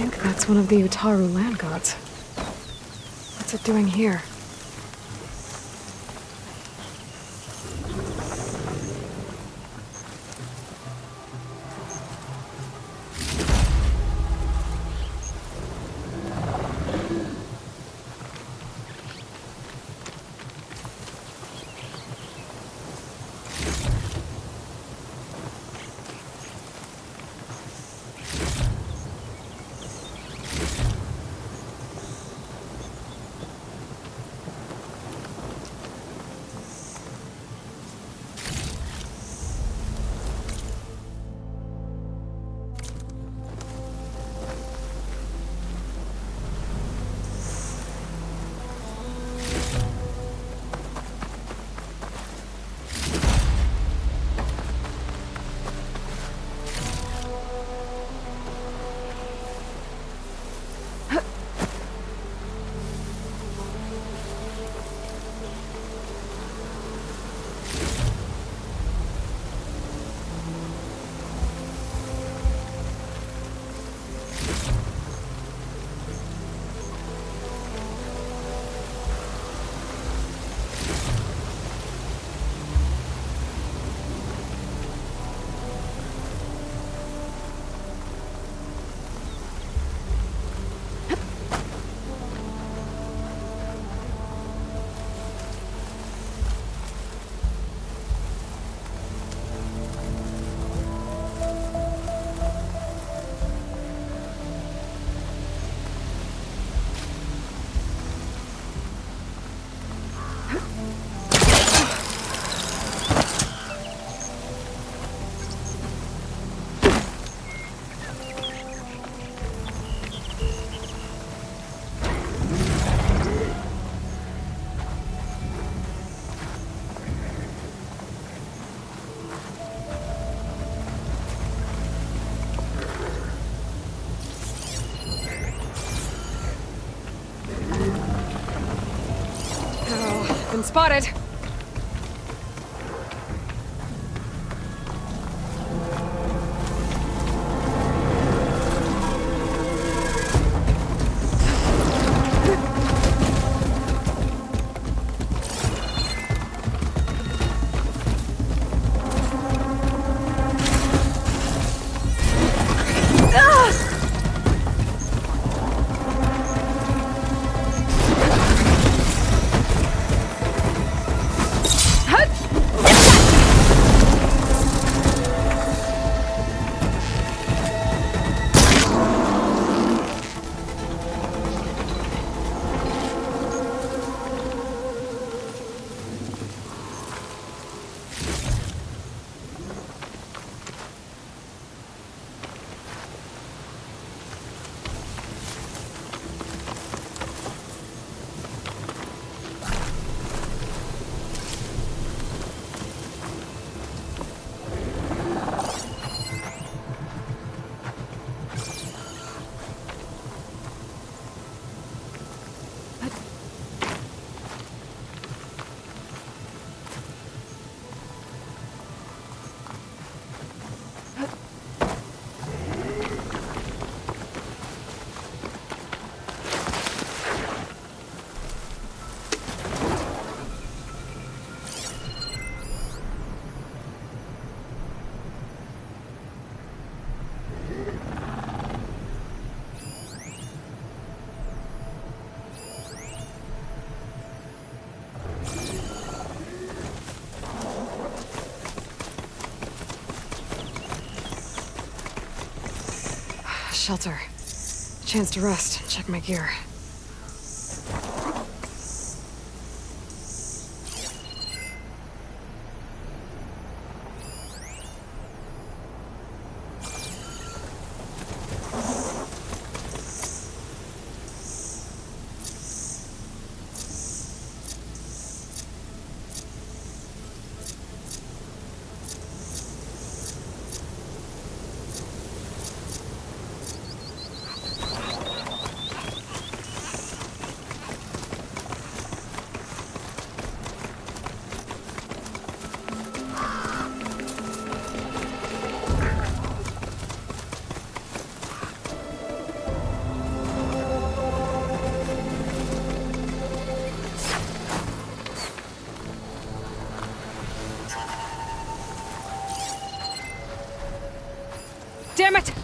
think that's one of the Utaru land gods. What's it doing here? Been spotted. Shelter. Chance to rest and check my gear. Damn it!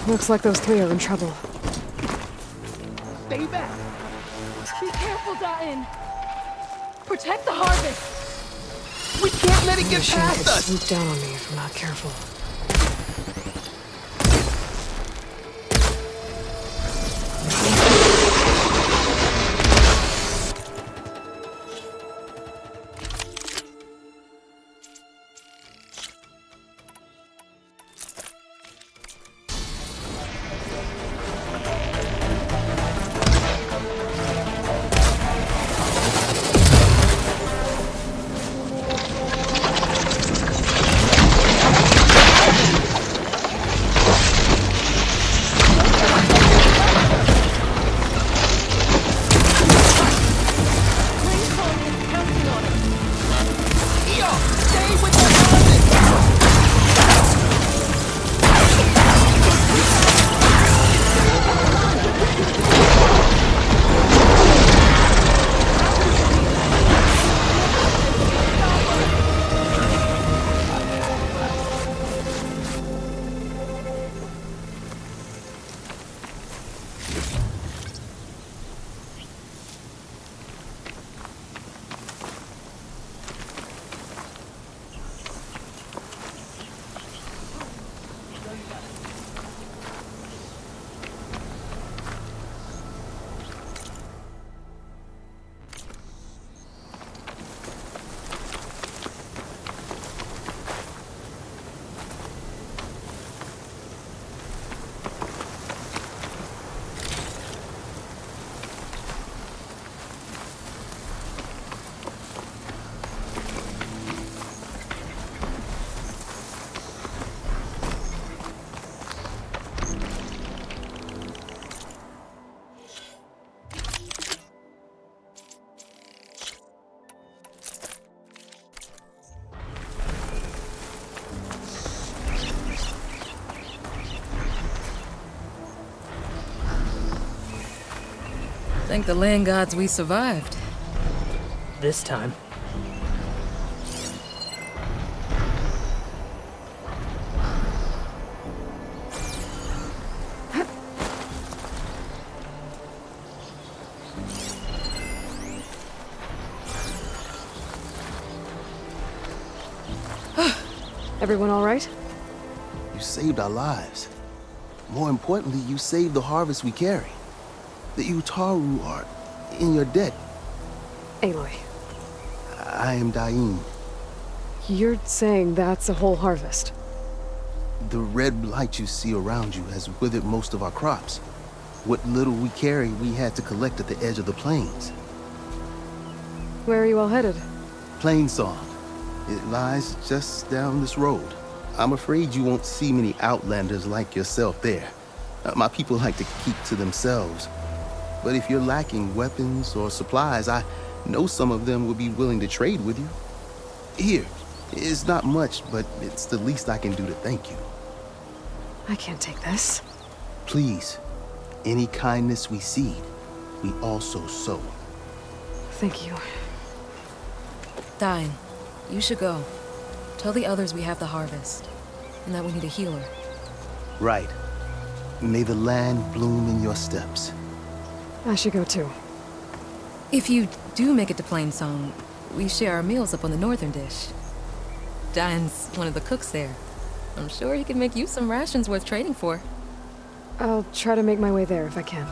Looks like those three are in trouble. Stay back! Be careful, Da'in! Protect the harvest! We can't let it get Machine past could us! swoop down on me if I'm not careful. Thank the land gods we survived. This time. Everyone all right? You saved our lives. More importantly, you saved the harvest we carry. The Utaru are in your debt. Aloy, I am Dain. you're saying that's a whole harvest? The red blight you see around you has withered most of our crops. What little we carry, we had to collect at the edge of the plains. Where are you all headed? Plainsong. It lies just down this road. I'm afraid you won't see many outlanders like yourself there. My people like to keep to themselves. But if you're lacking weapons or supplies, I know some of them would be willing to trade with you. Here, it's not much, but it's the least I can do to thank you. I can't take this. Please, any kindness we seed, we also sow. Thank you. Dain, you should go. Tell the others we have the harvest, and that we need a healer. Right. May the land bloom in your steps. I should go too. If you do make it to Plainsong, we share our meals up on the northern dish. Dain's one of the cooks there. I'm sure he can make you some rations worth trading for. I'll try to make my way there if I can.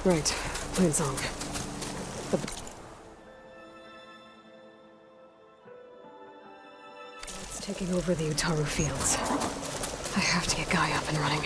Right, Plainsong. It's taking over the Utaru fields. I have to get Guy up and running.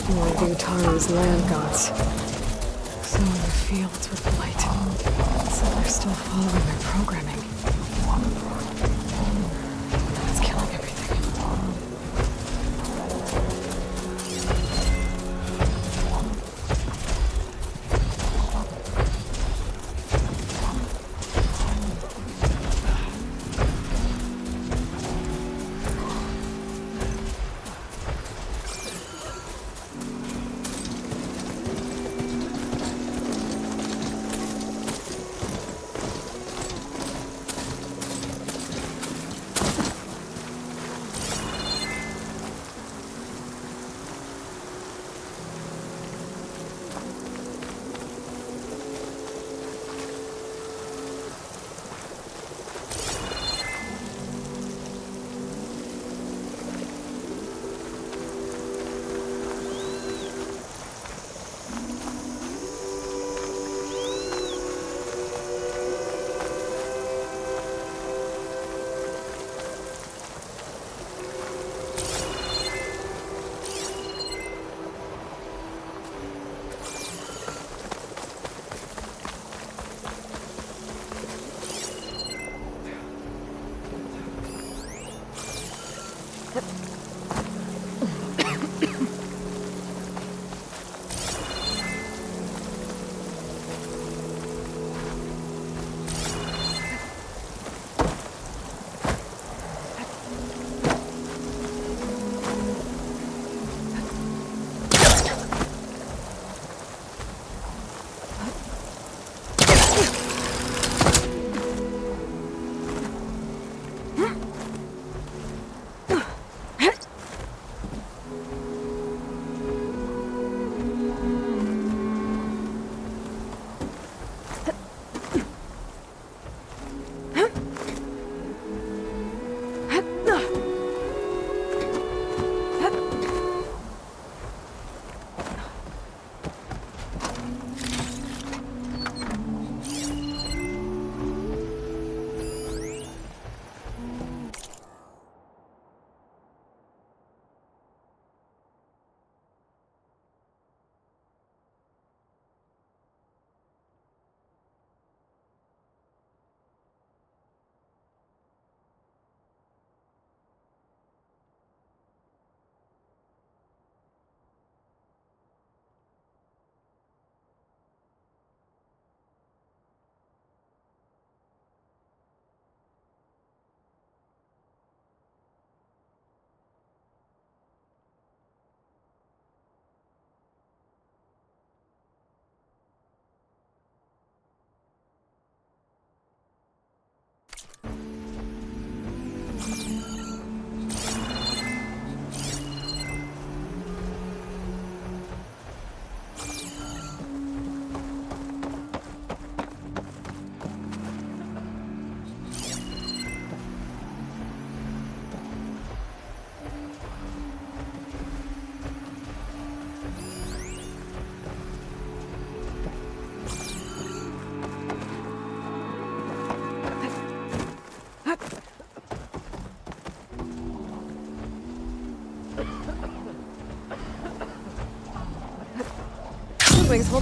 More of the Utaru's land gods. Some in the fields with blight. Some are still following their programming. That's killing everything.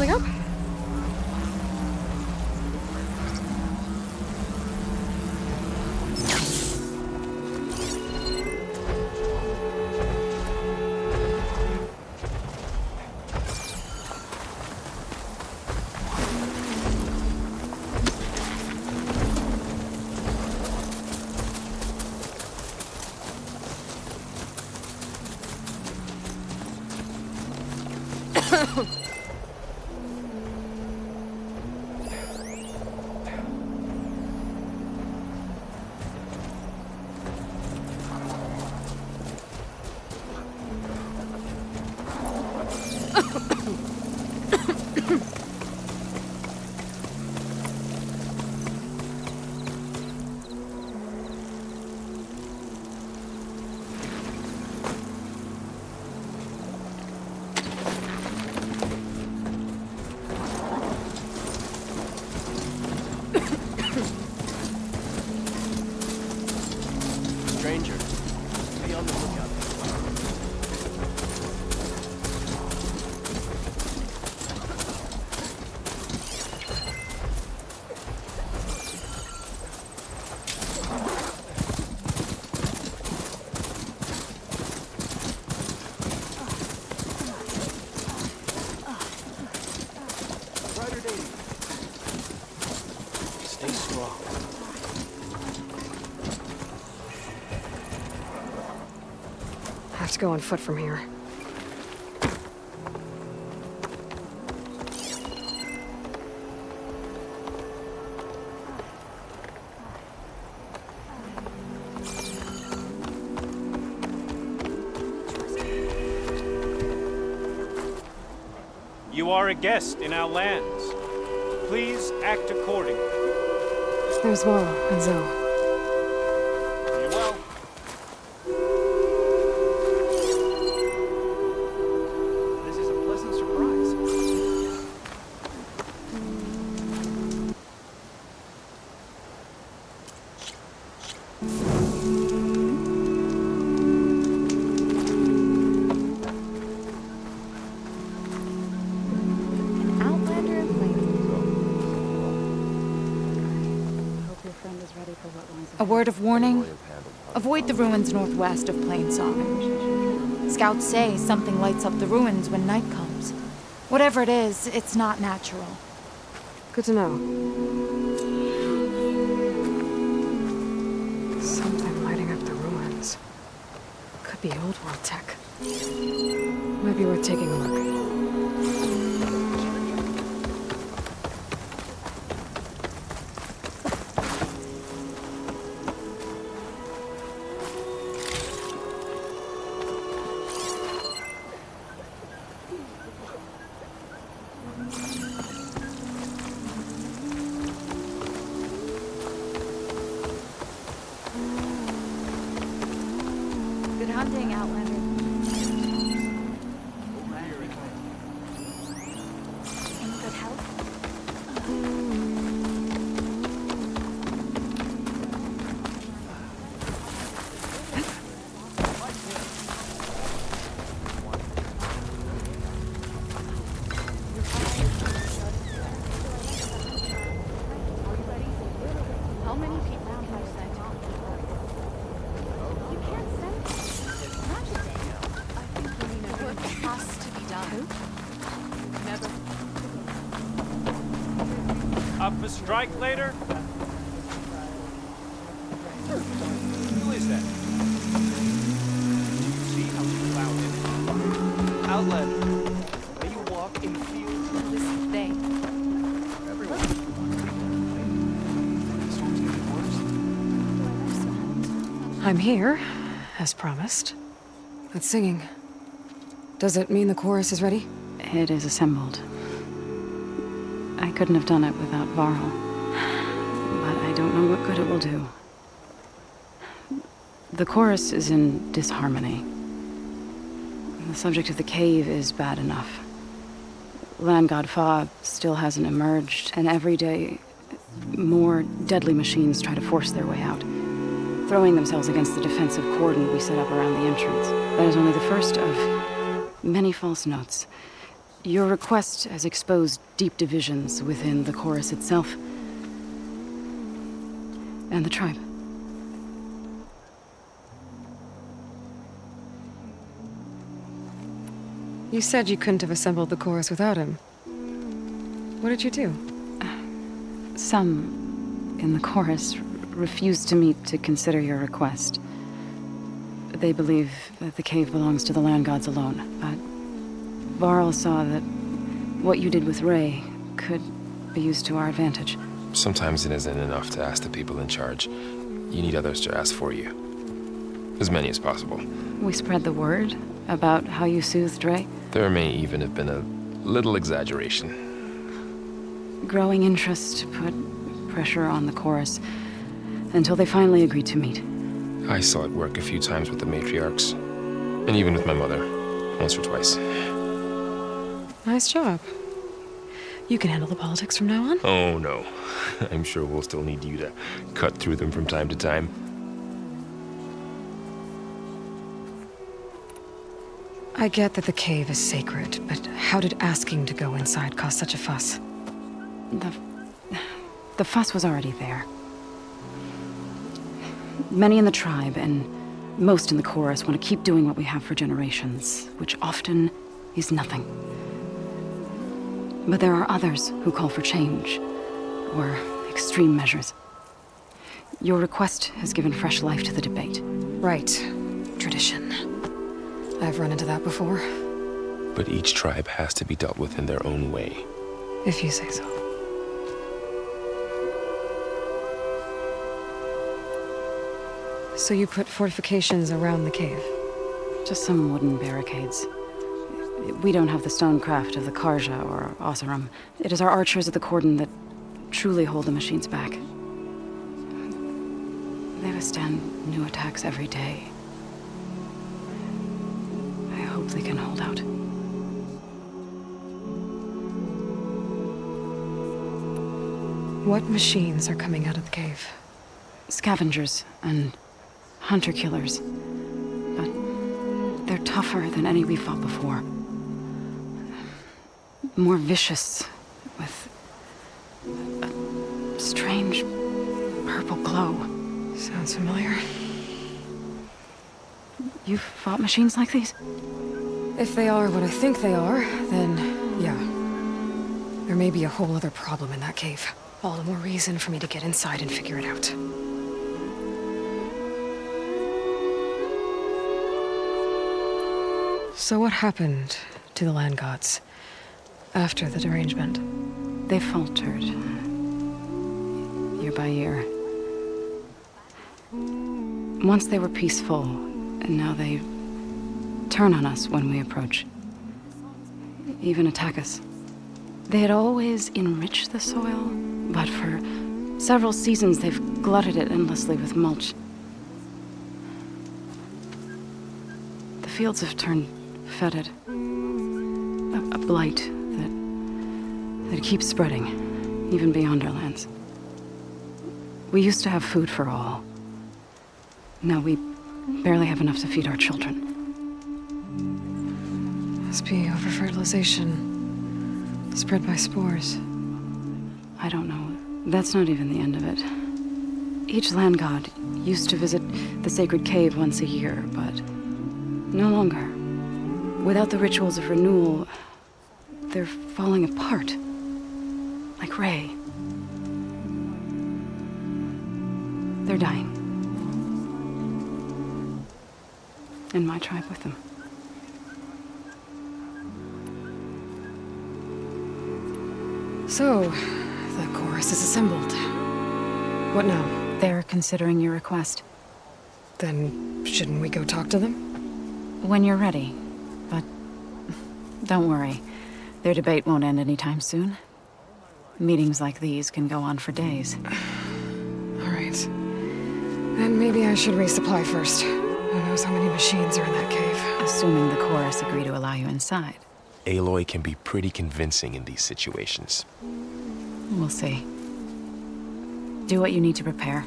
Coming up? Stranger, be on the lookout. Brighter days. Stay strong. Have to go on foot from here. You are a guest in our lands. Please act accordingly. There's Varl and Zoe. You well? This is a pleasant surprise. Outlander and Planeswalker. Hope your friend is ready for what lies ahead. A word of warning. Avoid the ruins northwest of Plainsong. Scouts say something lights up the ruins when night comes. Whatever it is, it's not natural. Good to know. Something lighting up the ruins. Could be old world tech. Might be worth taking a look. Good hunting, Outlander. In good health? How many people can you send? You can't send not today. I think we mean what has to be done. Never. Up for strike later? Who is that? Do you see how she found it? Outlander, may you walk in fields. This day. Everyone. The storm's getting worse. I'm here, as promised. That's singing. Does it mean the chorus is ready? It is assembled. I couldn't have done it without Varl. But I don't know what good it will do. The chorus is in disharmony. The subject of the cave is bad enough. Land God Fa still hasn't emerged, and every day more deadly machines try to force their way out, throwing themselves against the defensive cordon we set up around the entrance. That is only the first of many false notes. Your request has exposed deep divisions within the chorus itself and the tribe. You said you couldn't have assembled the chorus without him. What did you do? Some in the chorus refused to meet to consider your request. They believe that the cave belongs to the land gods alone, but Varl saw that what you did with Ray could be used to our advantage. Sometimes it isn't enough to ask the people in charge. You need others to ask for you. As many as possible. We spread the word about how you soothed Ray. There may even have been a little exaggeration. Growing interest put pressure on the chorus until they finally agreed to meet. I saw it work a few times with the matriarchs. And even with my mother. Once or twice. Nice job. You can handle the politics from now on? Oh, no. I'm sure we'll still need you to cut through them from time to time. I get that the cave is sacred, but how did asking to go inside cause such a fuss? The fuss was already there. Many in the tribe, and most in the chorus, want to keep doing what we have for generations, which often is nothing. But there are others who call for change, or extreme measures. Your request has given fresh life to the debate. Right. Tradition. I've run into that before. But each tribe has to be dealt with in their own way. If you say so. So you put fortifications around the cave? Just some wooden barricades. We don't have the stonecraft of the Karja or Oseram. It is our archers at the cordon that truly hold the machines back. They withstand new attacks every day. I hope they can hold out. What machines are coming out of the cave? Scavengers and hunter-killers. But they're tougher than any we've fought before. More vicious, with a strange purple glow. Sounds familiar. You've fought machines like these? If they are what I think they are, then yeah. There may be a whole other problem in that cave. All the more reason for me to get inside and figure it out. So what happened to the land gods after the derangement? They faltered. Year by year. Once they were peaceful, and now they turn on us when we approach. Even attack us. They had always enriched the soil, but for several seasons they've glutted it endlessly with mulch. The fields have turned fetid. A blight that keeps spreading, even beyond our lands. We used to have food for all. Now we barely have enough to feed our children. Must be over-fertilization. Spread by spores. I don't know. That's not even the end of it. Each land god used to visit the sacred cave once a year, but no longer. Without the rituals of renewal, they're falling apart. Like Ray. They're dying. And my tribe with them. So, the chorus is assembled. What now? They're considering your request. Then, shouldn't we go talk to them? When you're ready. But don't worry. Their debate won't end anytime soon. Meetings like these can go on for days. All right. Then maybe I should resupply first. Who knows how many machines are in that cave? Assuming the chorus agree to allow you inside. Aloy can be pretty convincing in these situations. We'll see. Do what you need to prepare.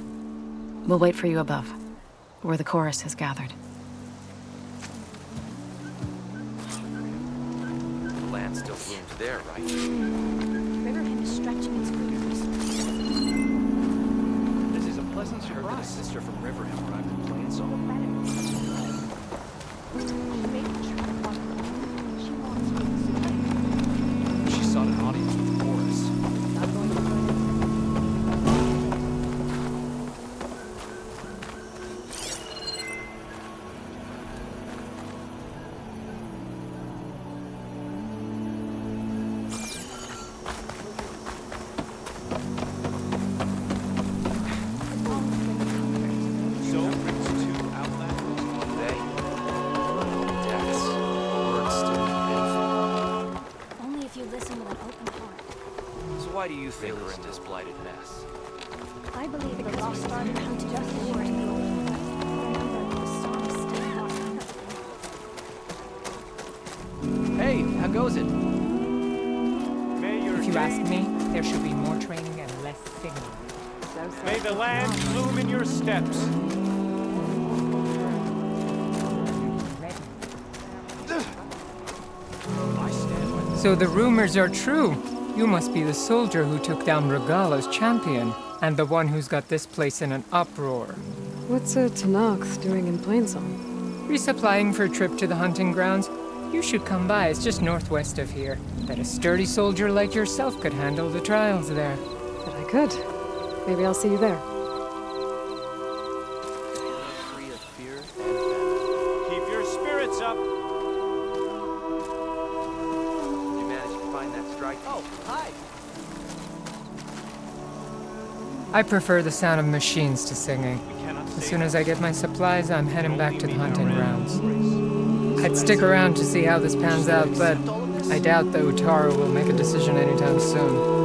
We'll wait for you above, where the chorus has gathered. Lance Still rooms there, right? Riverhand is stretching its roots. This is a pleasant surprise. I heard that a sister from Riverhand arrived in Plainsong. She sought an audience with Boris. So brings two Outlanders one day. Yes, words still painful. Only if you listen with an open heart. So why do you think we're in this blighted mess? I believe the lost started out to just war in the old west. Remember, the storm is still not. Hey, how goes it? May your If you day- ask me, there should be more training and less singing. May the land bloom in your steps. I stand by this. So the rumors are true. You must be the soldier who took down Regala's champion, and the one who's got this place in an uproar. What's a Tanakh doing in Plainsong? Resupplying for a trip to the hunting grounds? You should come by, it's just northwest of here. Bet a sturdy soldier like yourself could handle the trials there. But I could. Maybe I'll see you there. Free of fear and Keep your spirits up. you managed to find that strike. Oh, hi. I prefer the sound of machines to singing. We cannot As save soon as I get my supplies, I'm heading back to the hunting grounds. grounds. I'd stick around to see how this pans out, but I doubt the Utaru will make a decision anytime soon.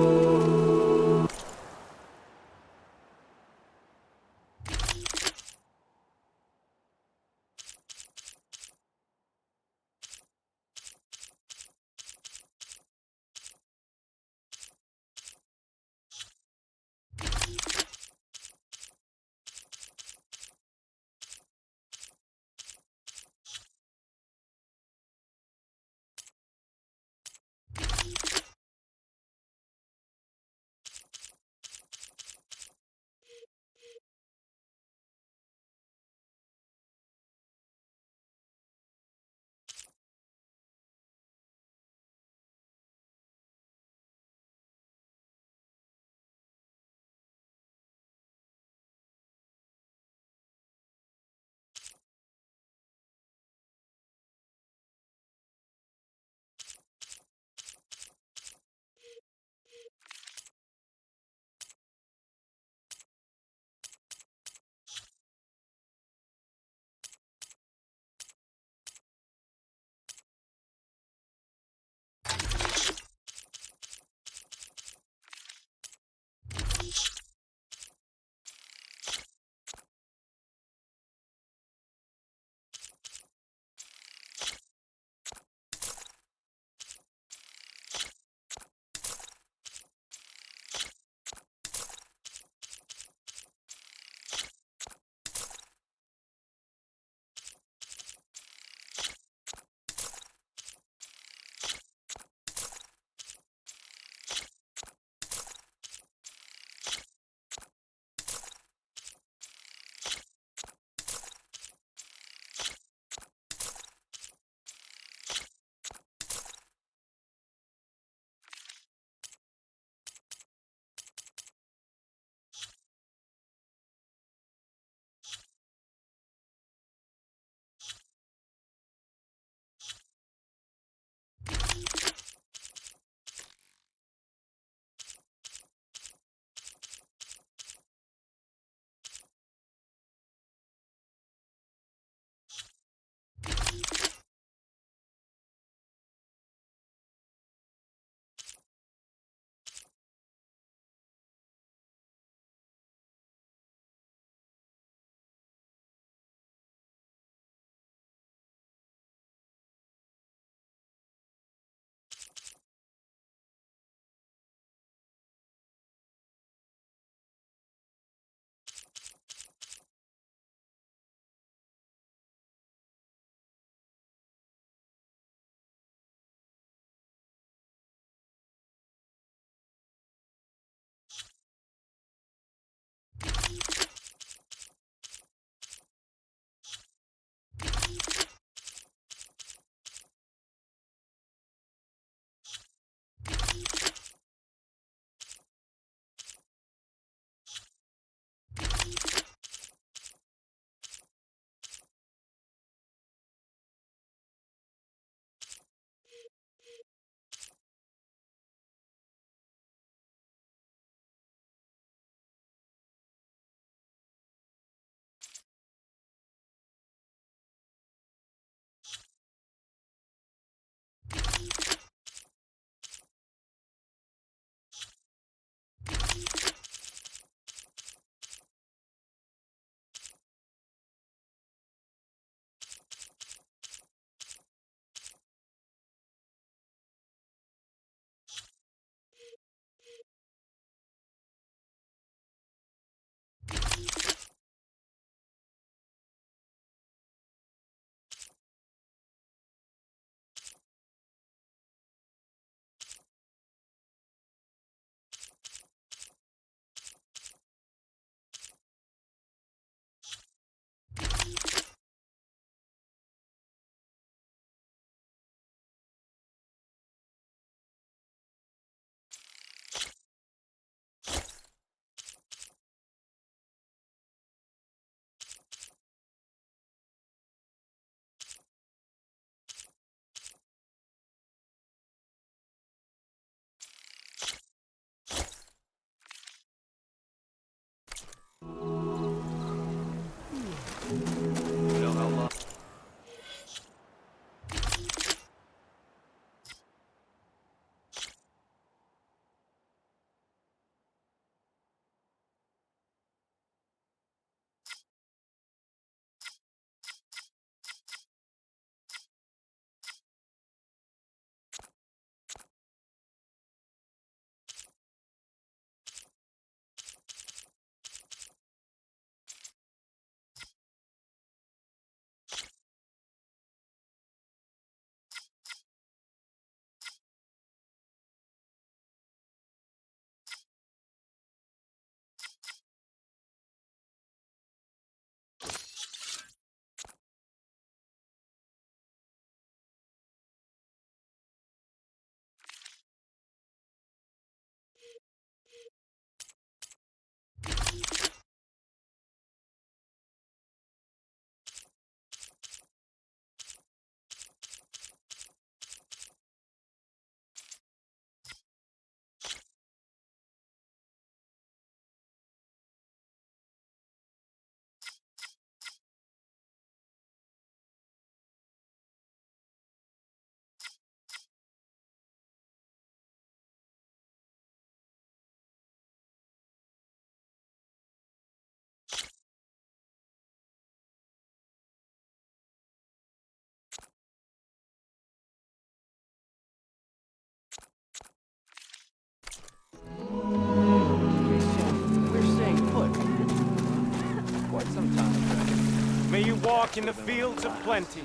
walk in the fields of plenty.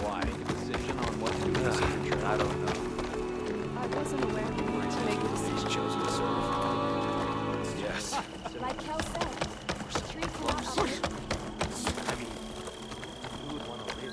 Why? Make a decision on what to do with the signature. I don't know. I wasn't aware we needed to make a decision. Chosen to serve. Yes. Like Kel said, three cannot I mean, who would want to raise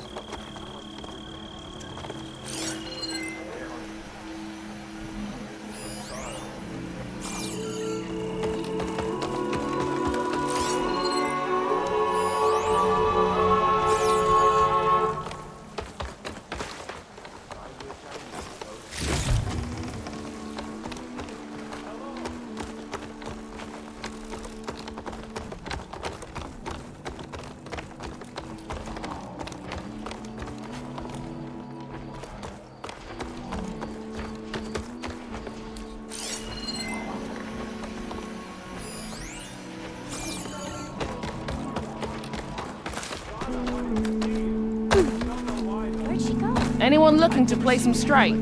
Where'd she go? Anyone looking to play some strike?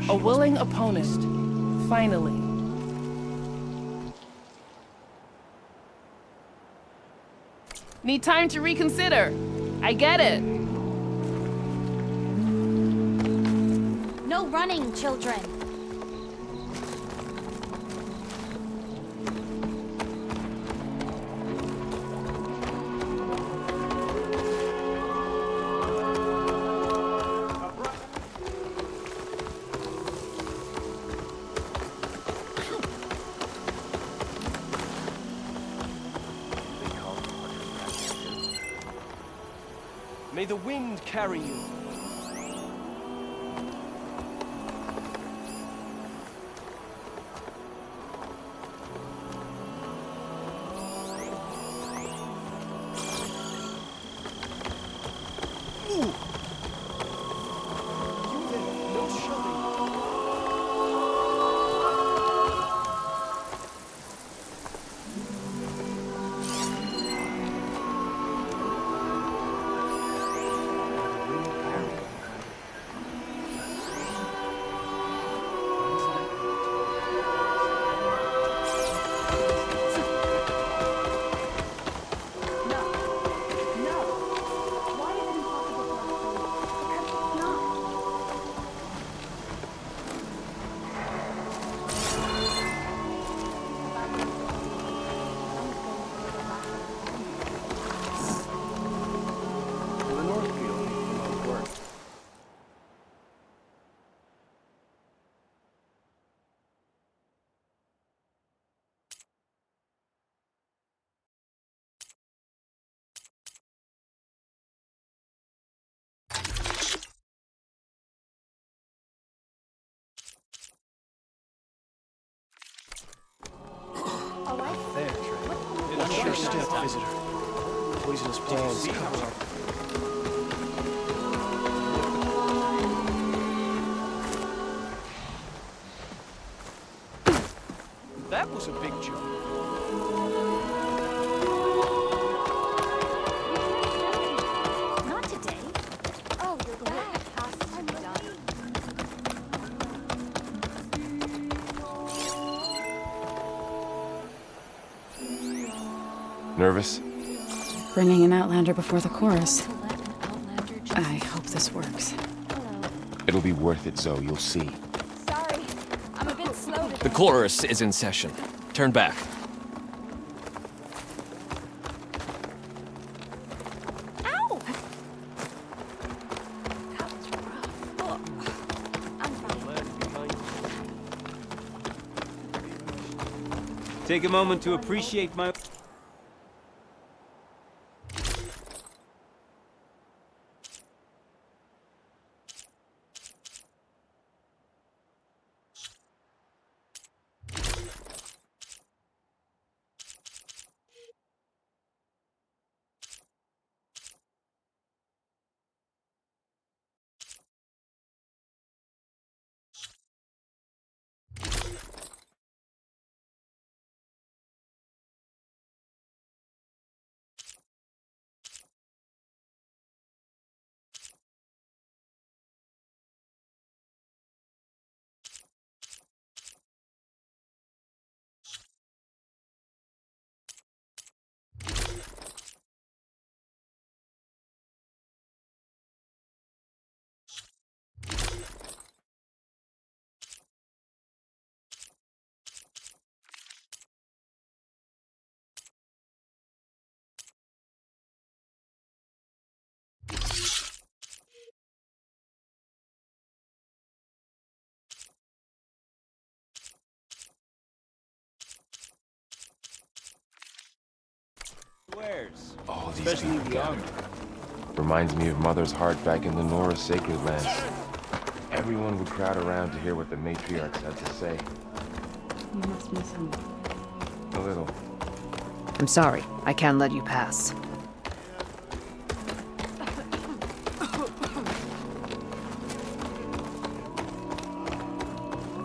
A willing opponent. Finally. Need time to reconsider. I get it. No running, children. May the wind carry you. There, Trey. Watch your step, visitor. Poisonous plants cover up. That was a big jump. not today. Oh, you're glad. I'm done. Nervous? Bringing an Outlander before the chorus. To let an Outlander just... I hope this works. Hello. It'll be worth it, Zoe. You'll see. Sorry, I'm a bit slow today. The chorus is in session. Turn back. Ow! That was rough. Oh, I'm fine. Take a moment to appreciate my... squares. All these Especially people the armor. gathered. Reminds me of Mother's heart back in the Nora Sacred Lands. Everyone would crowd around to hear what the matriarchs had to say. You must miss him. A little. I'm sorry. I can't let you pass.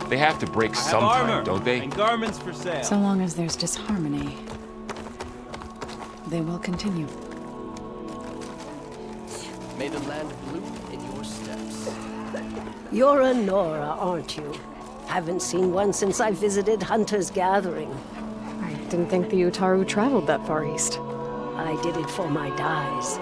They have to break I have sometime, armor don't they? and garments for sale. So long as there's disharmony, they will continue. May the land bloom in your steps. You're a Nora, aren't you? Haven't seen one since I visited Hunter's Gathering. I didn't think the Utaru traveled that far east. I did it for my dyes.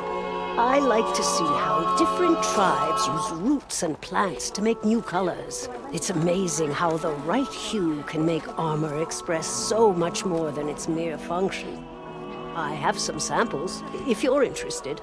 I like to see how different tribes use roots and plants to make new colors. It's amazing how the right hue can make armor express so much more than its mere function. I have some samples, if you're interested.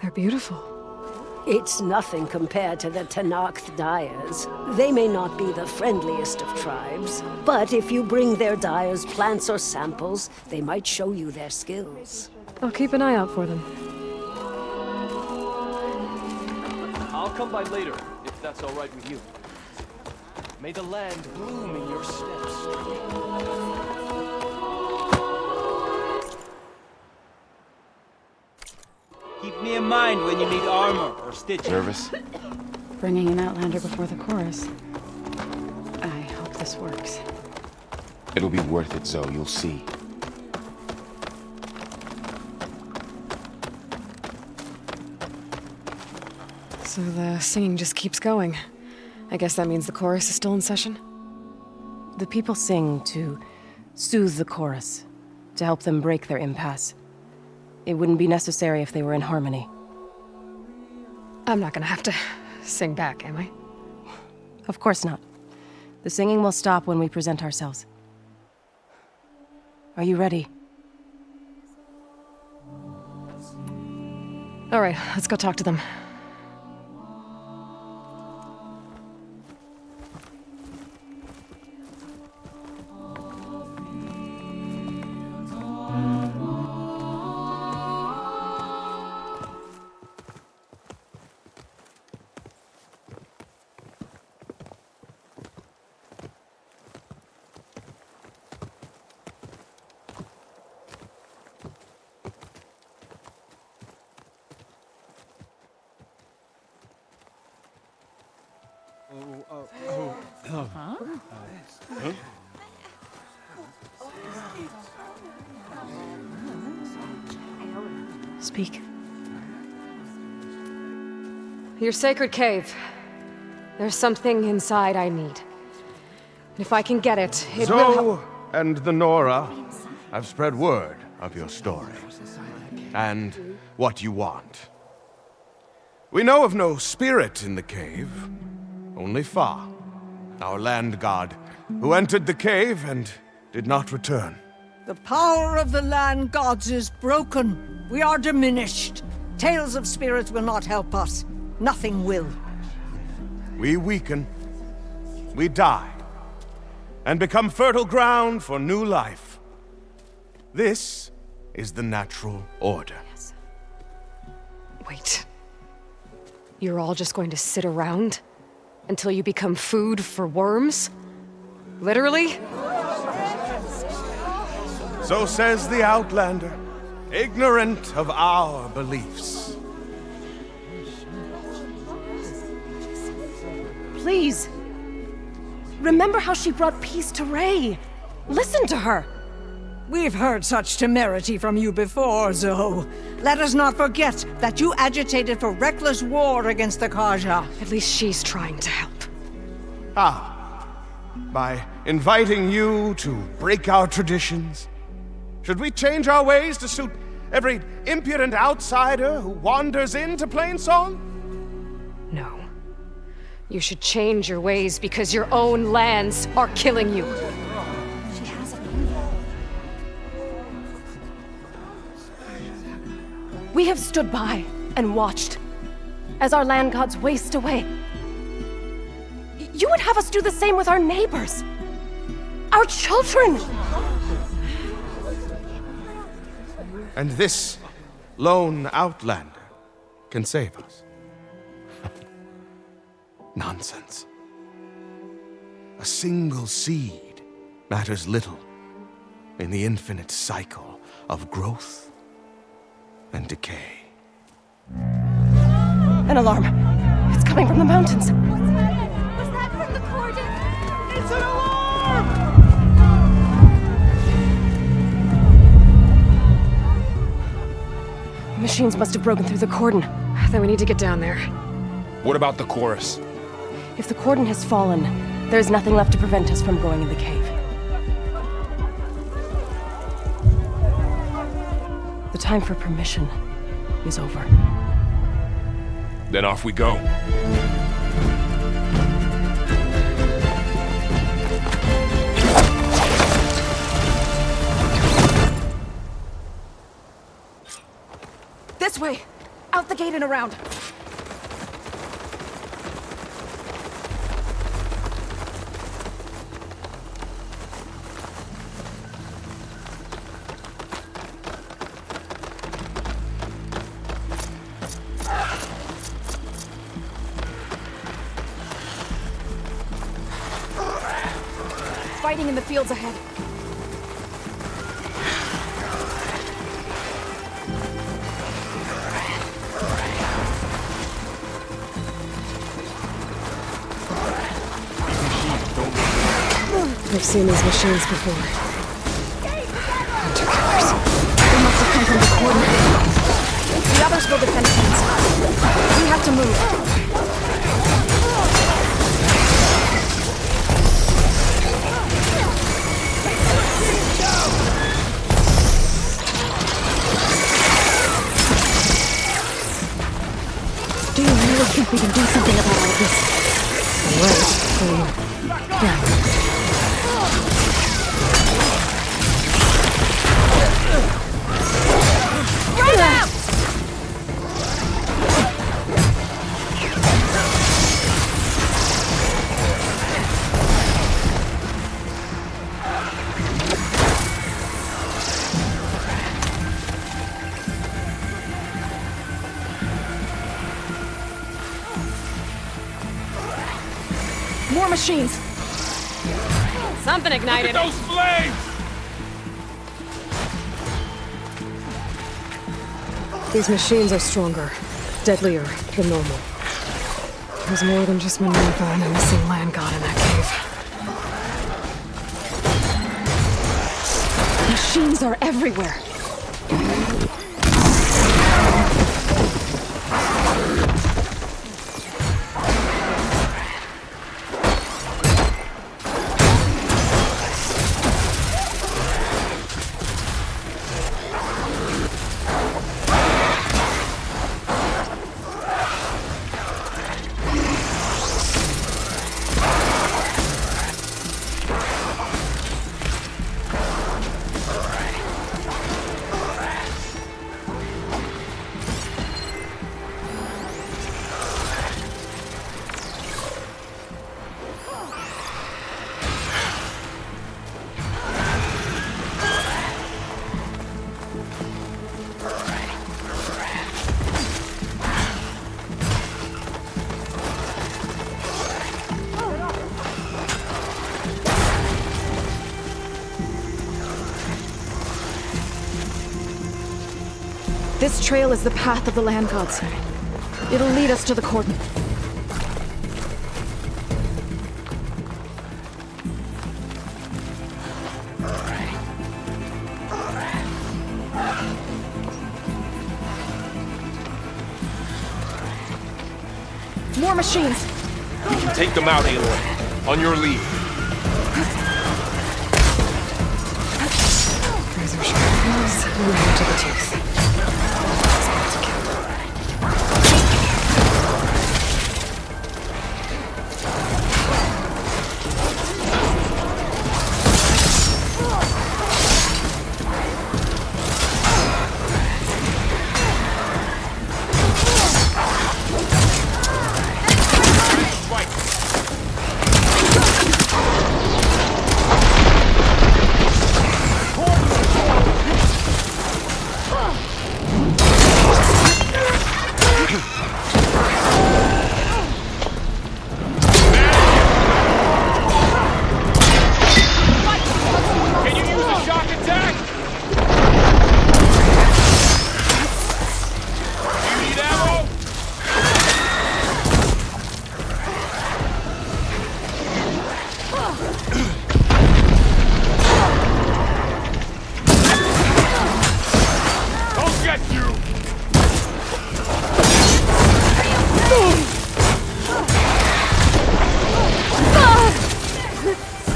They're beautiful. It's nothing compared to the Tenakth dyers. They may not be the friendliest of tribes, but if you bring their dyers plants or samples, they might show you their skills. I'll keep an eye out for them. I'll come by later, if that's all right with you. May the land bloom in your steps. Keep me in mind when you need armor or stitches. Nervous? Bringing an Outlander before the chorus. I hope this works. It'll be worth it, Zoe. You'll see. So the singing just keeps going. I guess that means the chorus is still in session? The people sing to soothe the chorus, to help them break their impasse. It wouldn't be necessary if they were in harmony. I'm not gonna have to sing back, am I? Of course not. The singing will stop when we present ourselves. Are you ready? All right, let's go talk to them. Speak. Your sacred cave. There's something inside I need. And if I can get it, it will help. Zoe and the Nora have spread word of your story and what you want. We know of no spirit in the cave, only Fa, our land god, who entered the cave and did not return. The power of the land gods is broken. We are diminished. Tales of spirits will not help us. Nothing will. We weaken, we die, and become fertile ground for new life. This is the natural order. Wait. You're all just going to sit around until you become food for worms? Literally? So says the Outlander, ignorant of our beliefs. Please. Remember how she brought peace to Ray. Listen to her. We've heard such temerity from you before, Zoe. Let us not forget that you agitated for reckless war against the Kaja. At least she's trying to help. Ah, by inviting you to break our traditions? Should we change our ways to suit every impudent outsider who wanders into Plainsong? No. You should change your ways because your own lands are killing you. She has a We have stood by and watched as our land gods waste away. You would have us do the same with our neighbors, our children. And this lone outlander can save us. Nonsense. A single seed matters little in the infinite cycle of growth and decay. An alarm. It's coming from the mountains. Was that from the cordon? It's an alarm! Machines must have broken through the cordon. Then we need to get down there. What about the chorus? If the cordon has fallen, there's nothing left to prevent us from going in the cave. The time for permission is over. Then off we go. This way! Out the gate and around! Fighting in the fields ahead. I've seen these machines before. Hunter killers. They must have come from the cordon. The others will defend against. We have to move. Do you really think we can do something about all of this? Right. Yeah. Right out! More machines! Something ignited. Look at those flames! These machines are stronger, deadlier than normal. There's more than just Minerva and a missing land god in that cave. Machines are everywhere. This trail is the path of the land gods. It'll lead us to the cordon. More machines! We can take them out, Aloy. On your lead. Razor sharp nails, right to the tooth.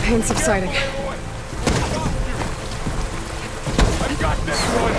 Pain subsiding. I've got this one.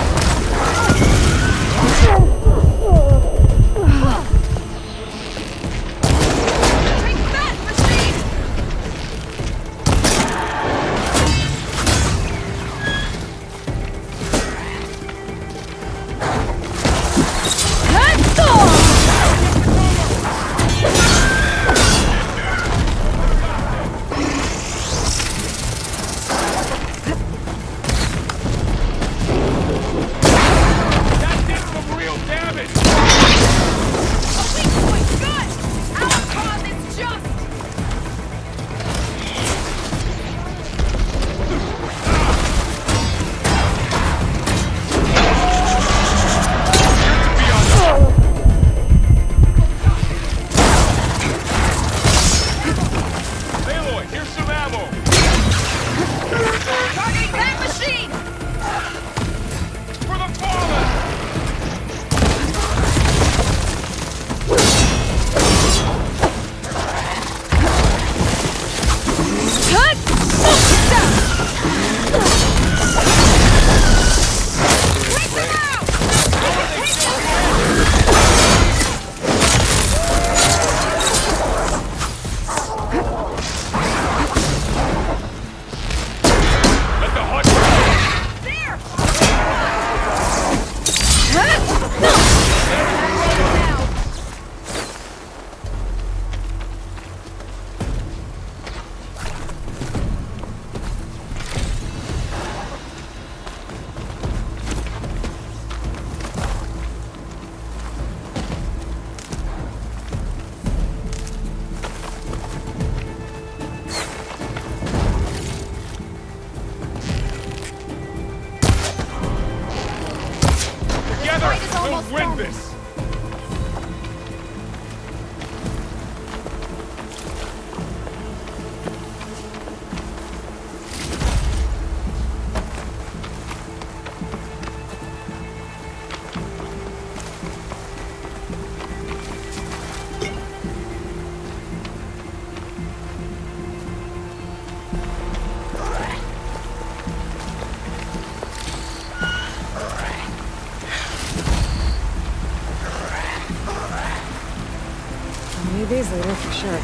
We'll win this! Need these later for sure.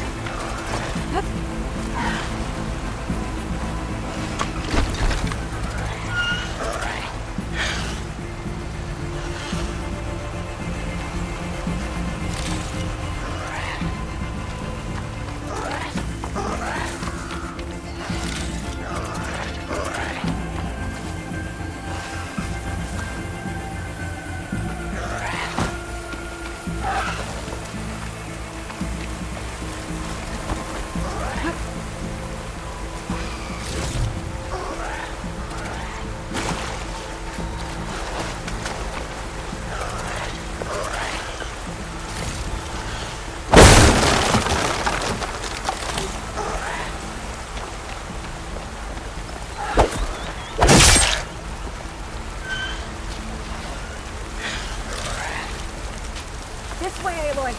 way.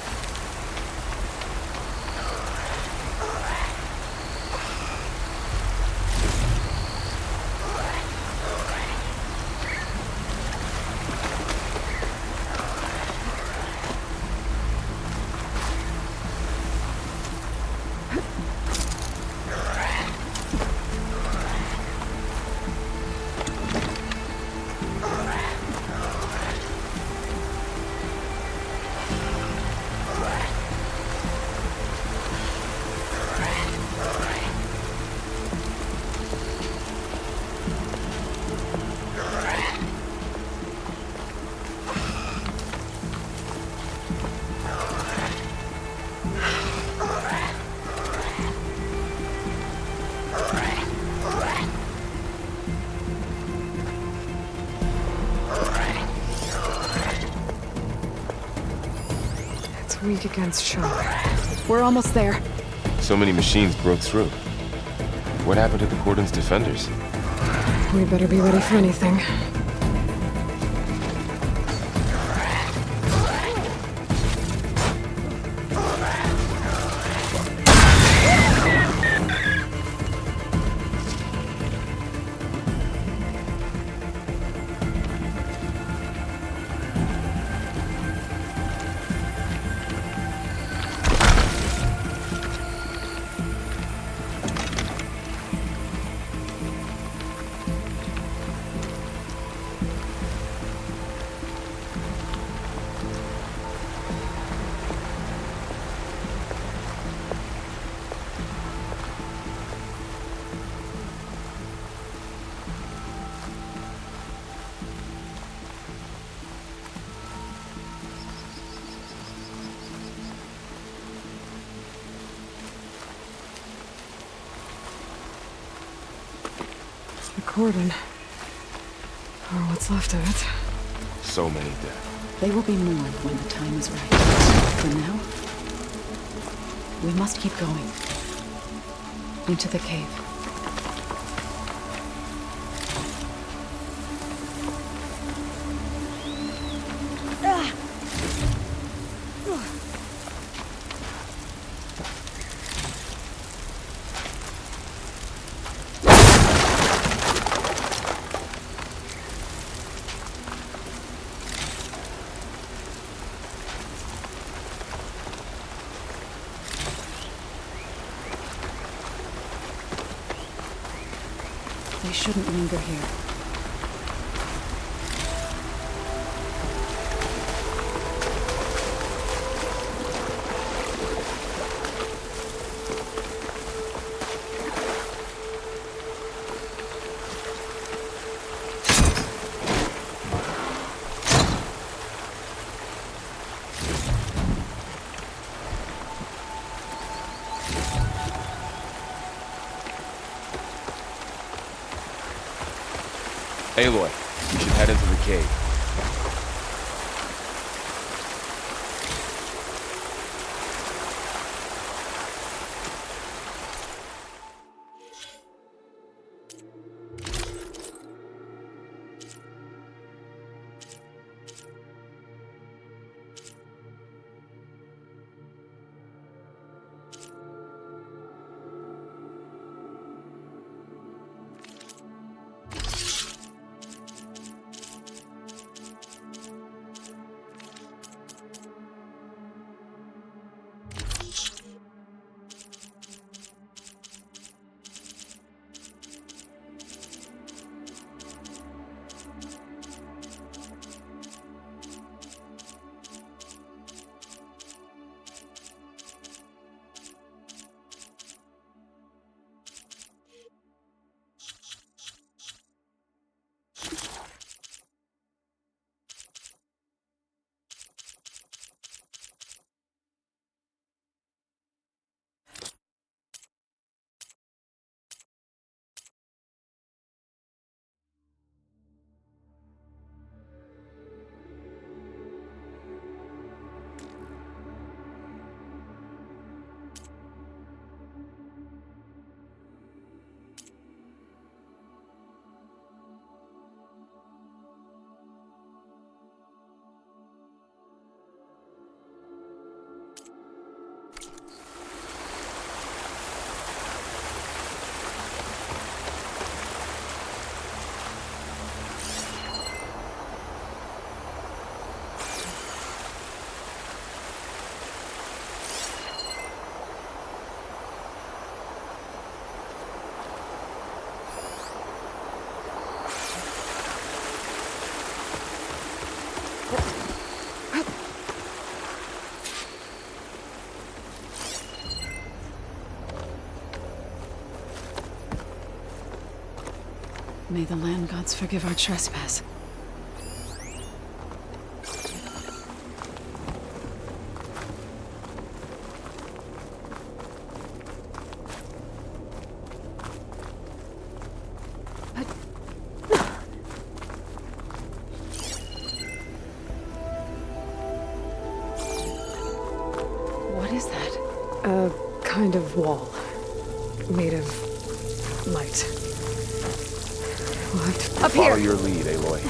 Weak against shock. We're almost there. So many machines broke through. What happened to the Cordon's defenders? We better be ready for anything. The Cordon. Or what's left of it. So many dead. They will be mourned when the time is right. For now, we must keep going. Into the cave. They shouldn't linger here. Aloy, we should head into the cave. May the land gods forgive our trespass. What is that? A kind of wall. Made of light. We'll have to... Up here! Follow your lead, Aloy.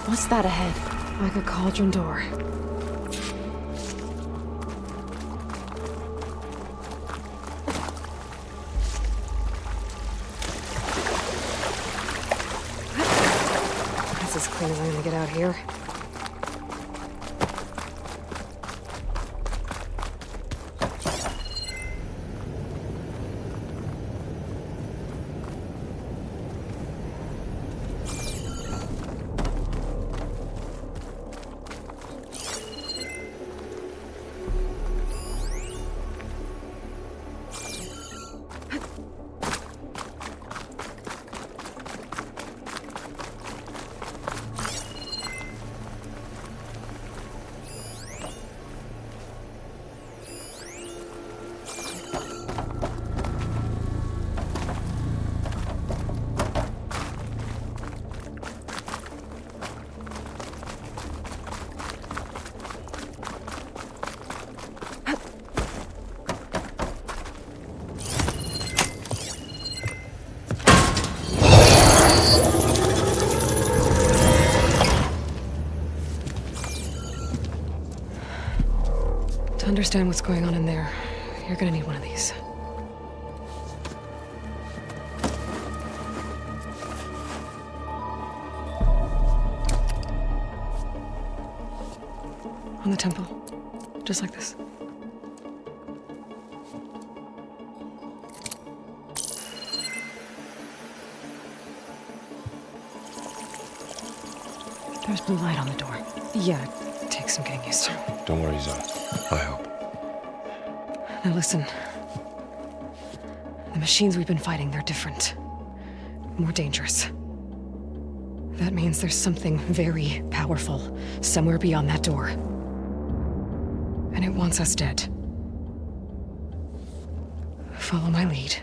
What's that ahead? Like a cauldron door. That's as clean as I'm gonna get out here. To understand what's going on in there, you're gonna need one of these. On the temple. Just like this. There's blue light on the door. Yeah, it takes some getting used to. Don't worry, Zoe. I help. Now listen. The machines we've been fighting, they're different. More dangerous. That means there's something very powerful somewhere beyond that door. And it wants us dead. Follow my lead.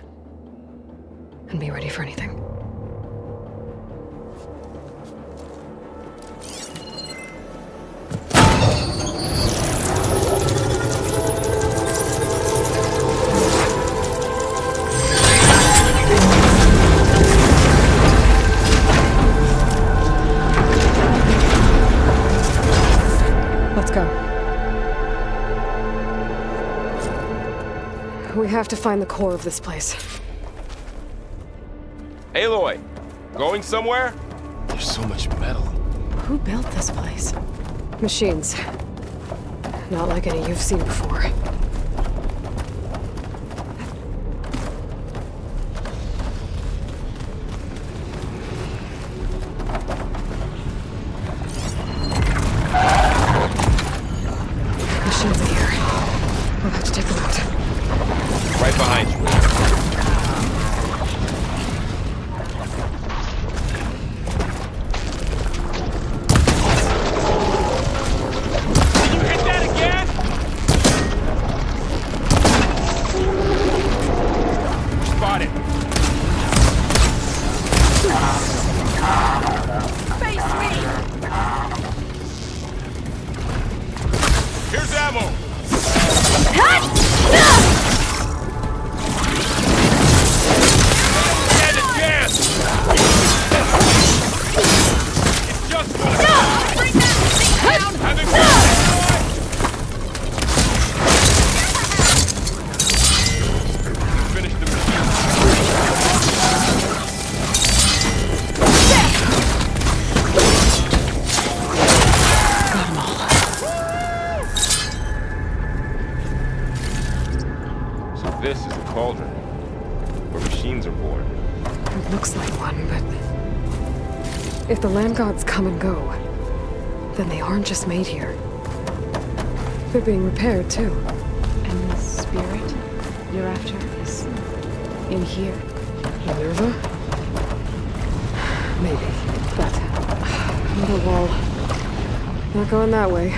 And be ready for anything. Let's go. We have to find the core of this place. Aloy, going somewhere? There's so much metal. Who built this place? Machines. Not like any you've seen before. Machines are here. We'll have to take them out. Right behind you. Spotted. ammo! Stand a chance! It's just bring that thing down! Having finish the This is a cauldron, where machines are born. It looks like one, but if the land gods come and go, then they aren't just made here. They're being repaired, too. And the spirit you're after is in here. Minerva? Maybe, but another wall. Not going that way.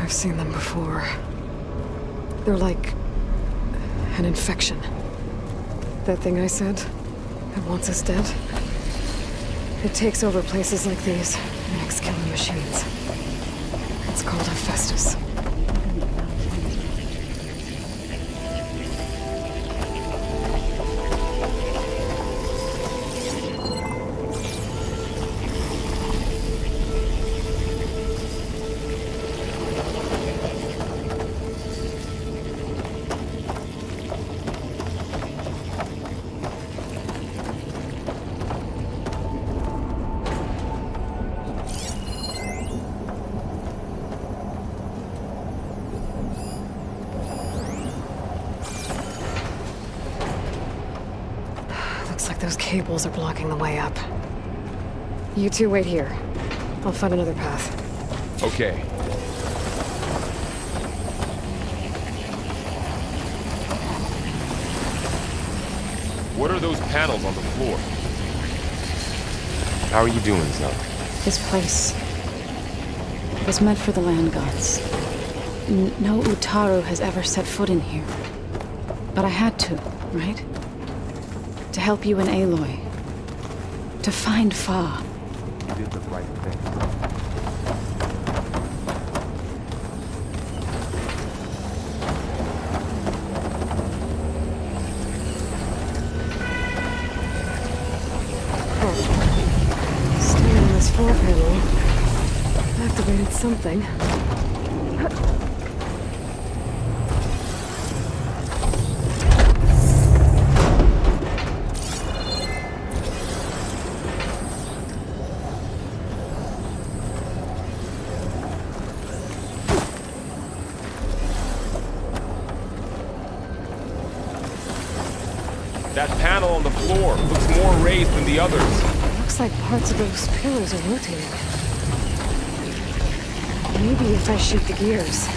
I've seen them before. They're like an infection. That thing I said that wants us dead. It takes over places like these, makes killing machines. It's called Hephaestus. Those cables are blocking the way up. You two wait here. I'll find another path. Okay. What are those panels on the floor? How are you doing, Zoe? This place was meant for the land gods. No Utaru has ever set foot in here. But I had to, right? To help you and Aloy. To find Fa. You did the right thing. something. That panel on the floor looks more raised than the others. Looks like parts of those pillars are rotating. Maybe if I shoot the gears,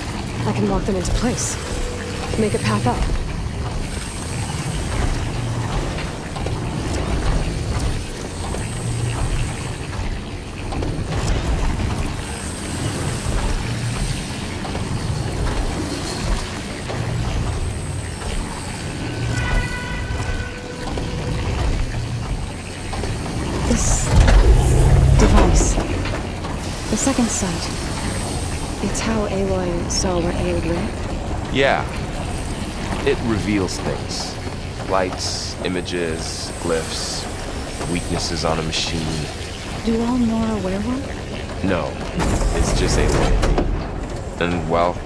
I can lock them into place. Make a path up. This device, the second sight, it's how Aloy saw what Aloy read? Yeah. It reveals things. Lights, images, glyphs, weaknesses on a machine. Do all Nora wear one? No, it's just Aloy. And, well,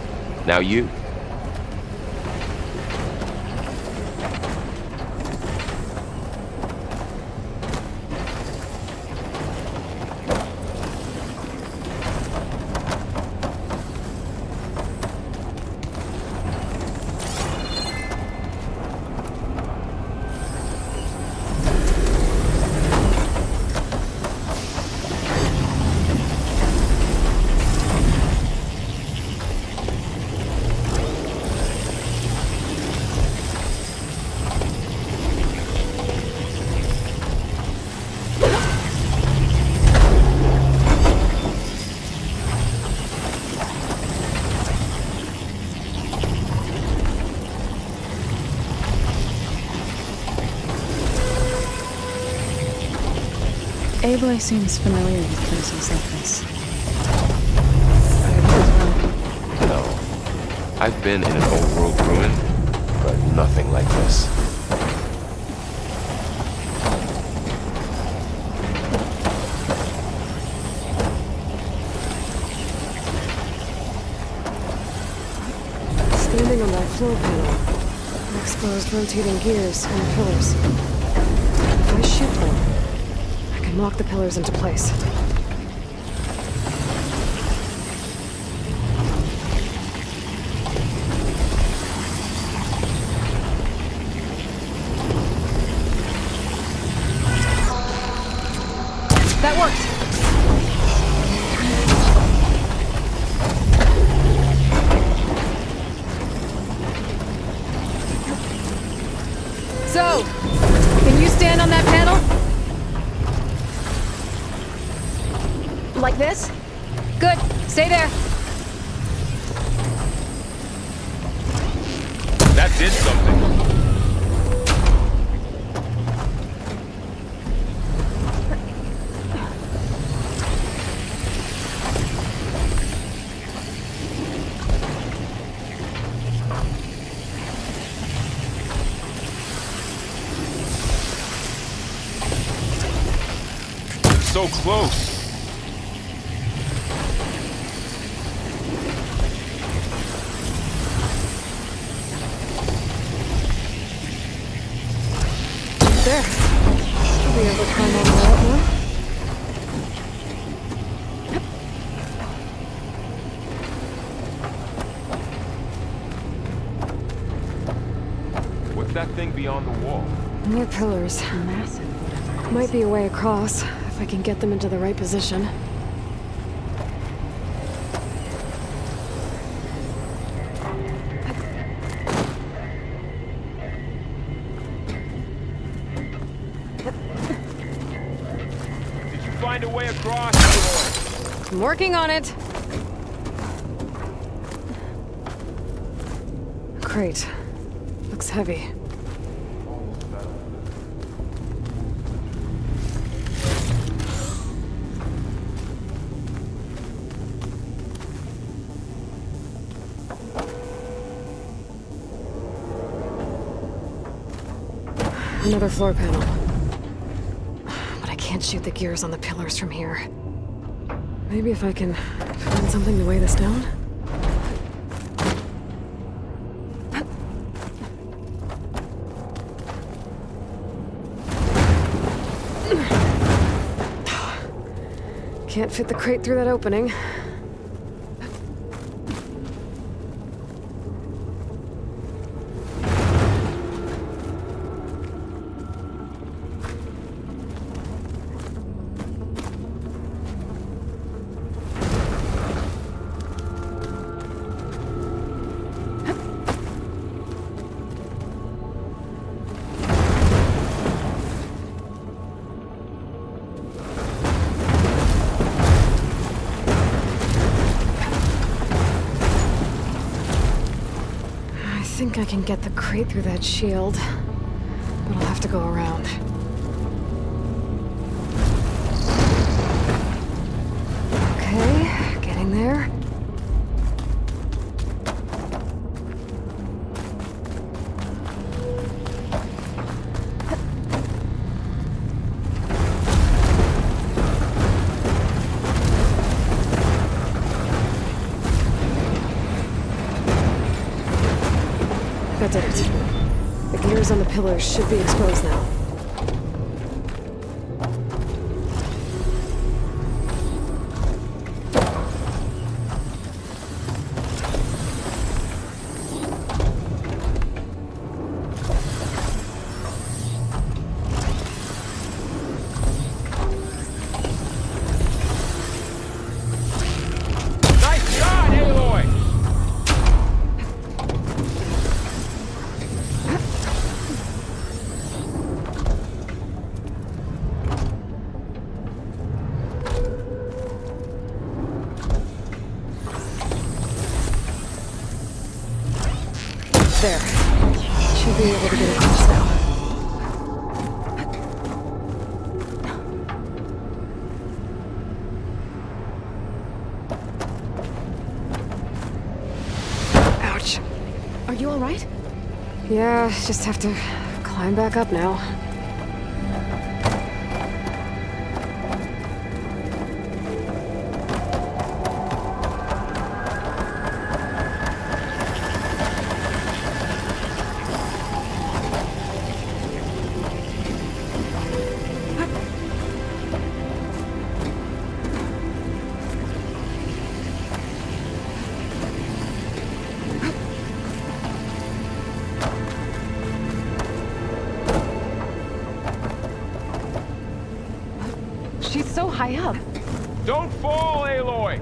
now you. Aloy seems familiar with places like this. No. I've been in an old world ruin, but nothing like this. Standing on that floor panel, exposed rotating gears and pillars. If I shoot them, I can lock the pillars into place. That worked! So, can you stand on that panel? Like this? Good. Stay there. That did something. So close. There. Should be able to climb all the way up now. What's that thing beyond the wall? More pillars. Massive. Might be a way across, if I can get them into the right position. Did you find a way across? I'm working on it. Crate. Looks heavy. Another floor panel. But I can't shoot the gears on the pillars from here. Maybe if I can Find something to weigh this down? Can't fit the crate through that opening. I think I can get the crate through that shield, but I'll have to go around. Okay, getting there. That did it. The gears on the pillars should be exposed now. Nice shot, Aloy! There. Should be able to get across now. Ouch. Are you all right? Yeah, just have to climb back up now. She's so high up. Don't fall, Aloy!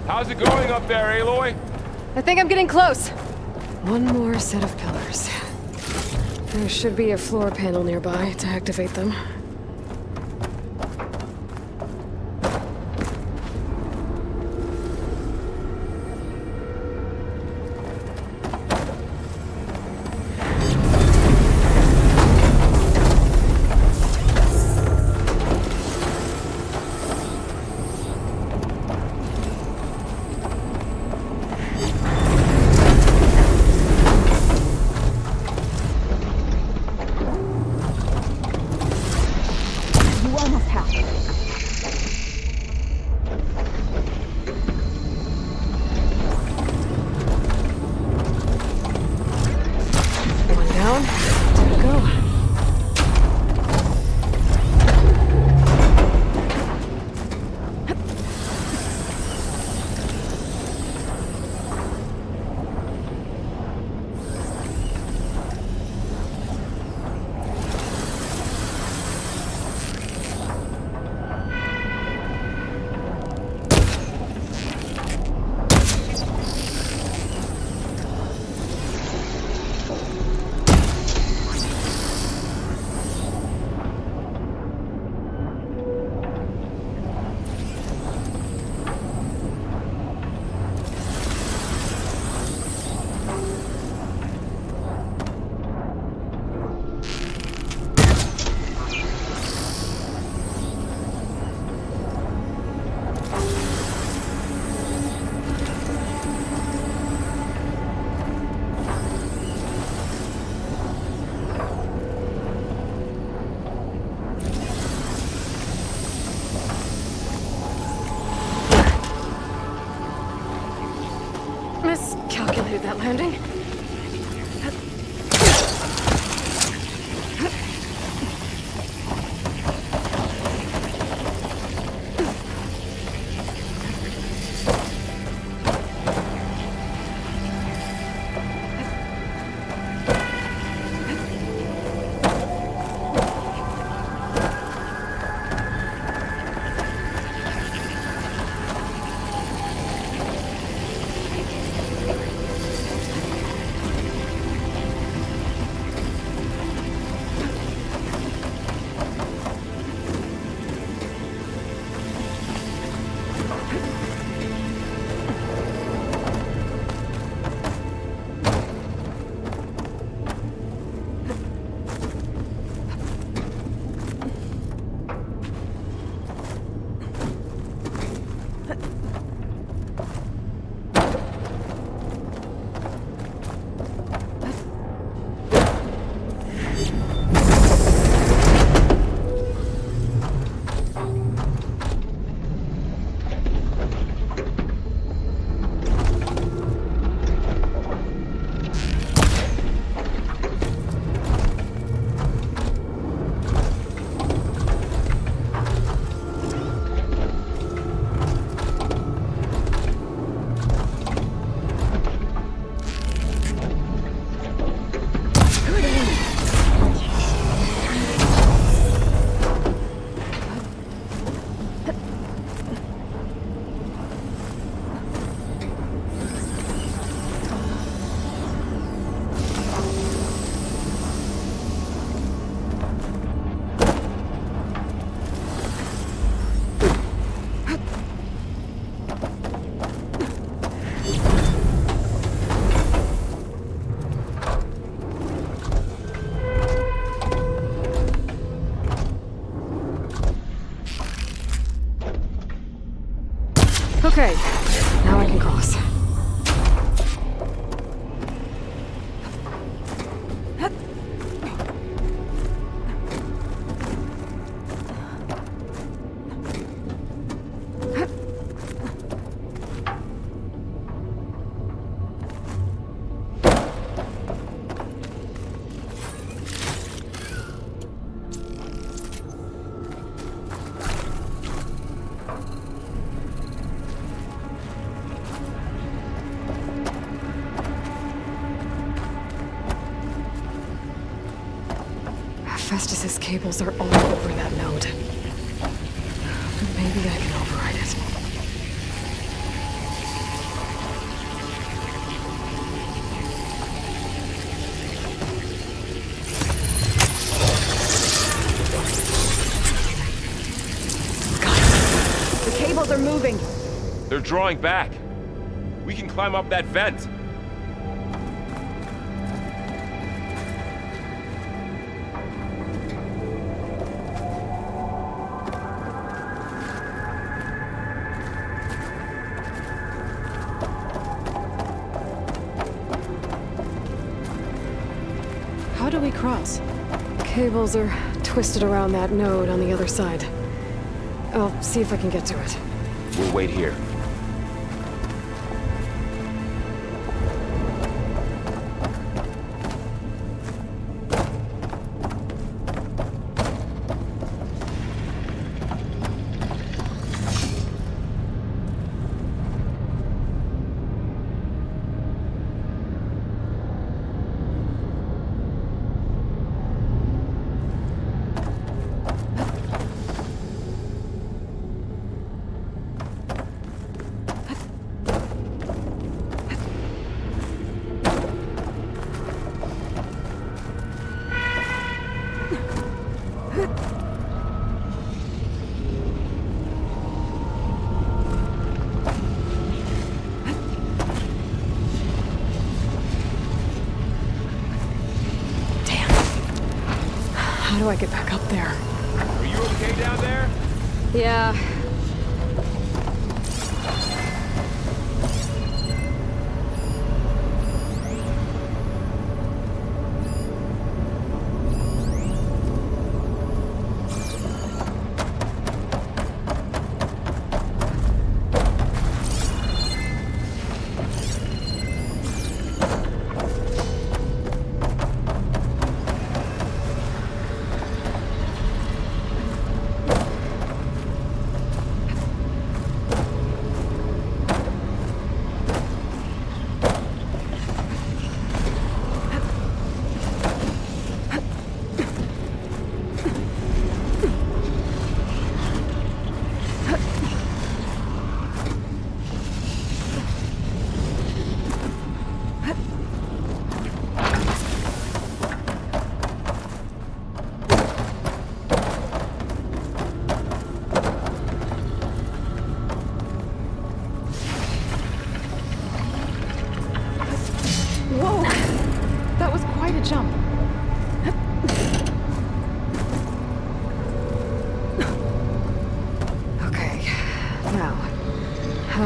How's it going up there, Aloy? I think I'm getting close. One more set of pillars. There should be a floor panel nearby to activate them. that landing? Okay, now I can cross. Festus's cables are all over that node. Maybe I can override it. Guys, the cables are moving. They're drawing back. We can climb up that vent. How do we cross? Cables are twisted around that node on the other side. I'll see if I can get to it. We'll wait here. How do I get back up there? Are you okay down there? Yeah.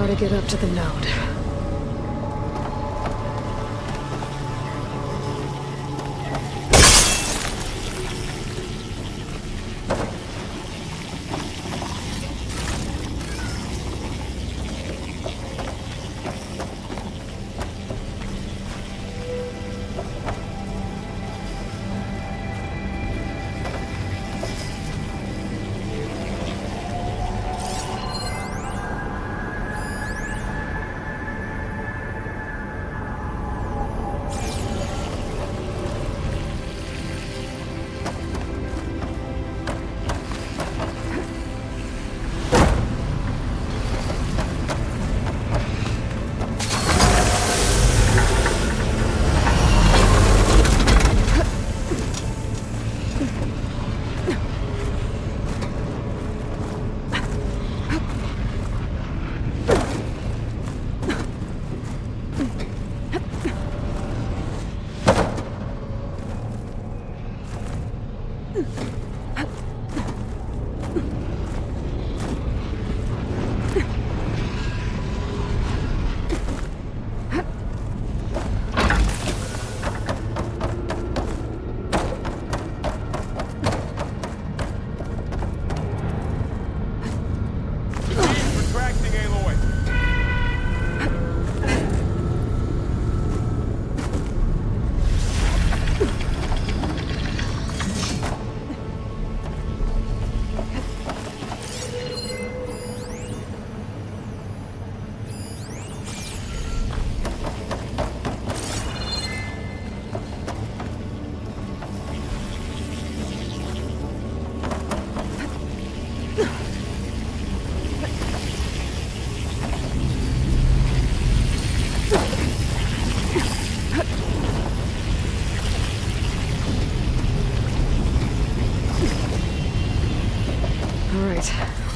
how to get up to the node.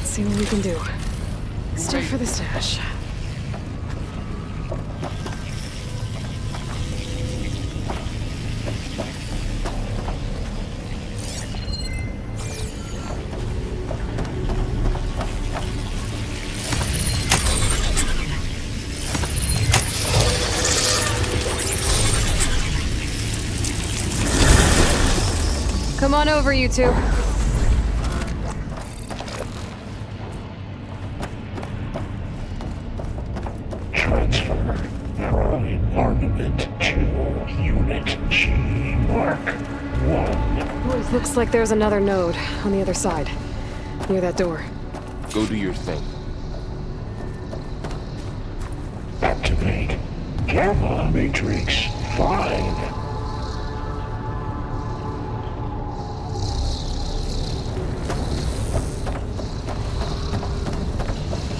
See what we can do. Stay for the stash. Come on over, you two. Looks like there's another node on the other side, near that door. Go do your thing. Activate. Gamma Matrix 5.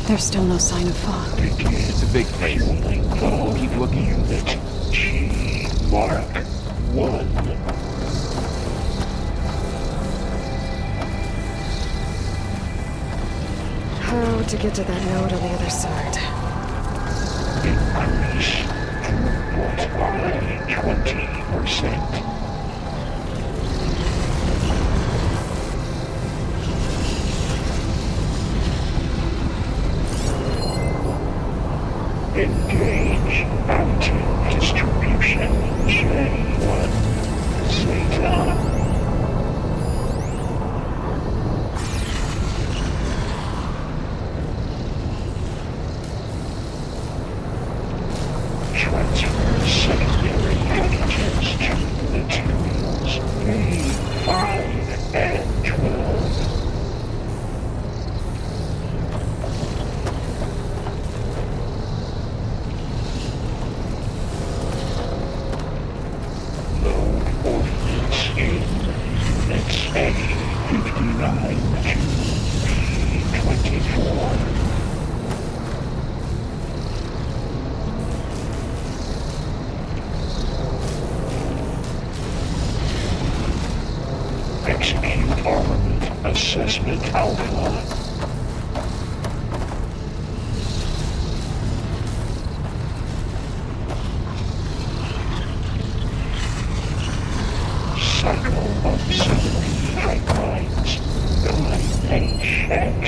There's still no sign of fog. It's a big place. Keep looking. Unit G Mark 1. How to get to that node on the other side? Increase throughput by 20%. Engage anti-distribution J1 Zeta. Transfer secondary packages to materials A5 and 12. Execute armament assessment alpha. Cycle auxiliary pipelines. LHX.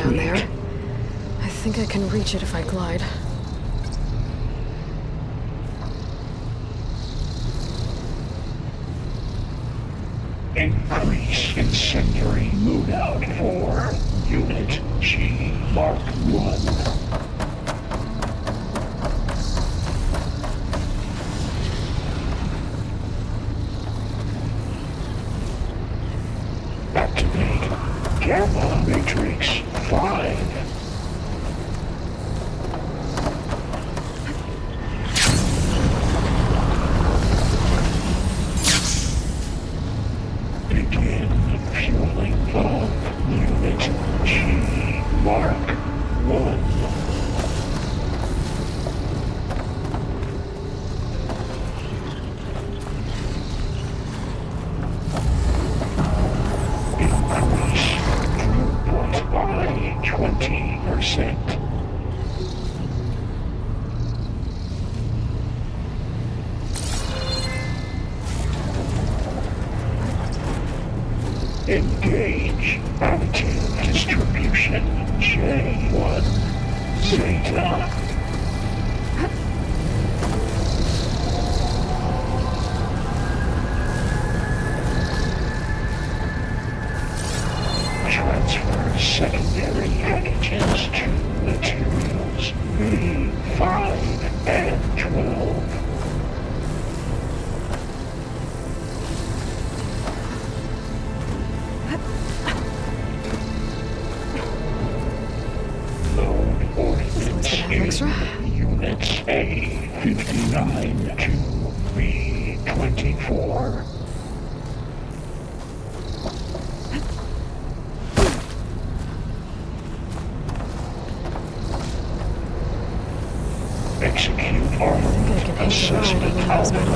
down there. I think I can reach it if I glide. Increase incendiary mood out for Unit G Mark 1. Activate Gamma Matrix 5. Begin fueling of Unit G Mark 1. Increase throughput by 20%. Engage additive distribution J1 Zeta. Transfer secondary packages to materials B5 and 12. Load ordnance in Units A59 to B24. Execute armed assessment algorithm.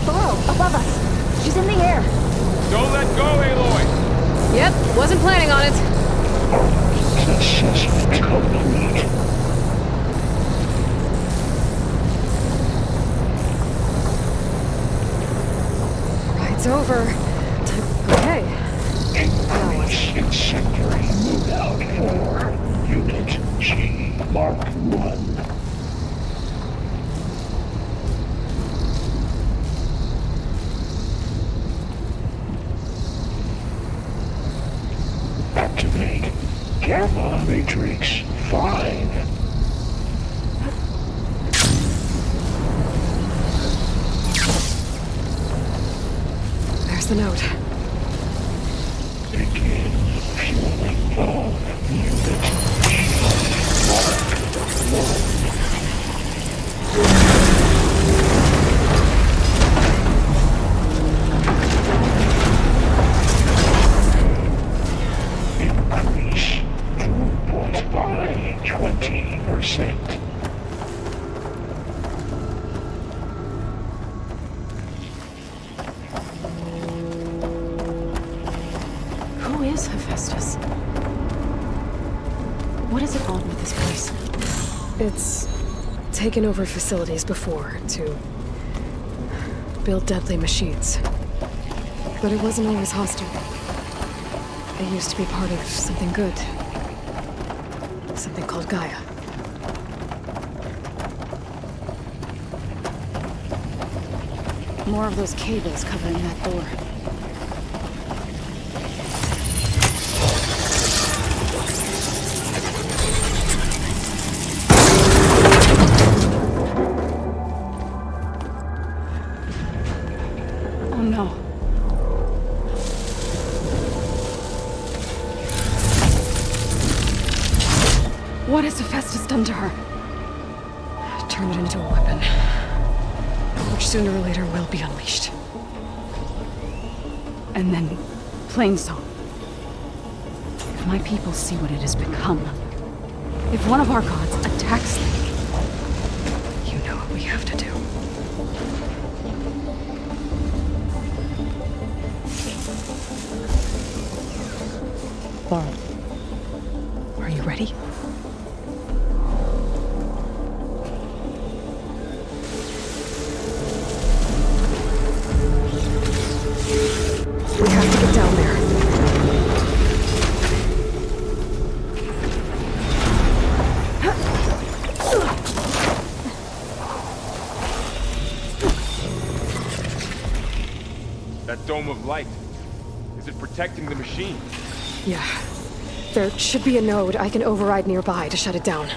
Below, above us. She's in the air. Don't let go, Aloy! Yep, wasn't planning on it. Assessment complete. Ride's over. Okay. Increase incendiary mood out for Unit G Mark 1. Activate Gamma Matrix 5. There's the note. Begin fueling of Unit G Mark 1. Increase throughput by 20%. Who is Hephaestus? What is it on with this place? It's taken over facilities before to build deadly machines. But it wasn't always hostile. It used to be part of something good. Something called Gaia. More of those cables covering that door. Oh no. What has Hephaestus done to her? Turn it into a weapon, which sooner or later will be unleashed. And then, Plainsong. If my people see what it has become, if one of our gods attacks them, you know what we have to do. quarrel. Are you ready? We have to get down there. That dome of light. Is it protecting the machine? Yeah. There should be a node I can override nearby to shut it down.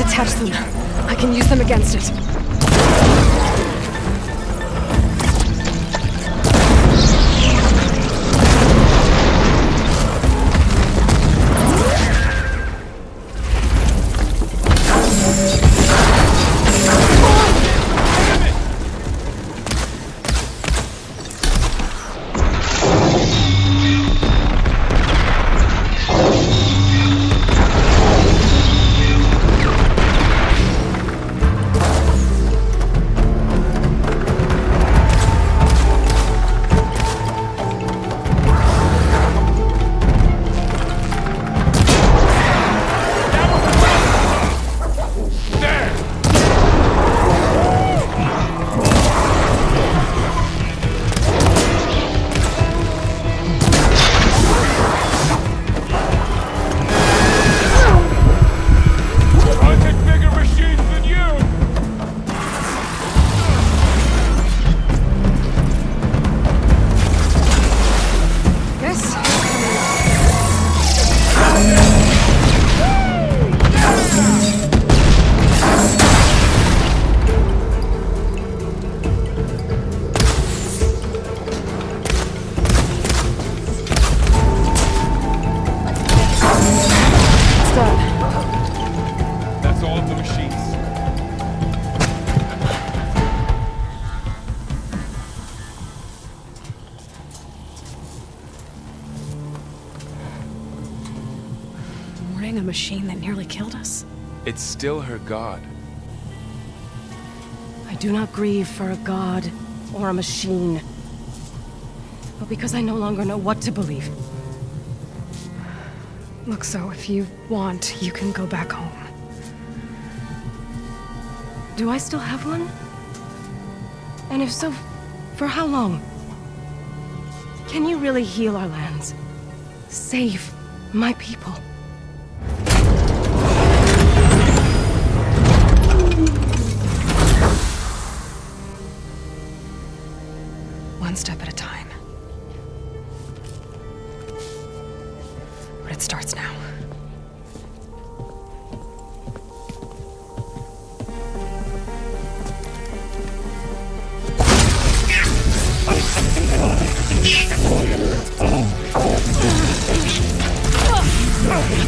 Catch them. I can use them against it. A machine that nearly killed us? It's still her god. I do not grieve for a god or a machine, but because I no longer know what to believe. Look, so if you want, you can go back home. Do I still have one? And if so, for how long? Can you really heal our lands? Save my people? One step at a time. But it starts now.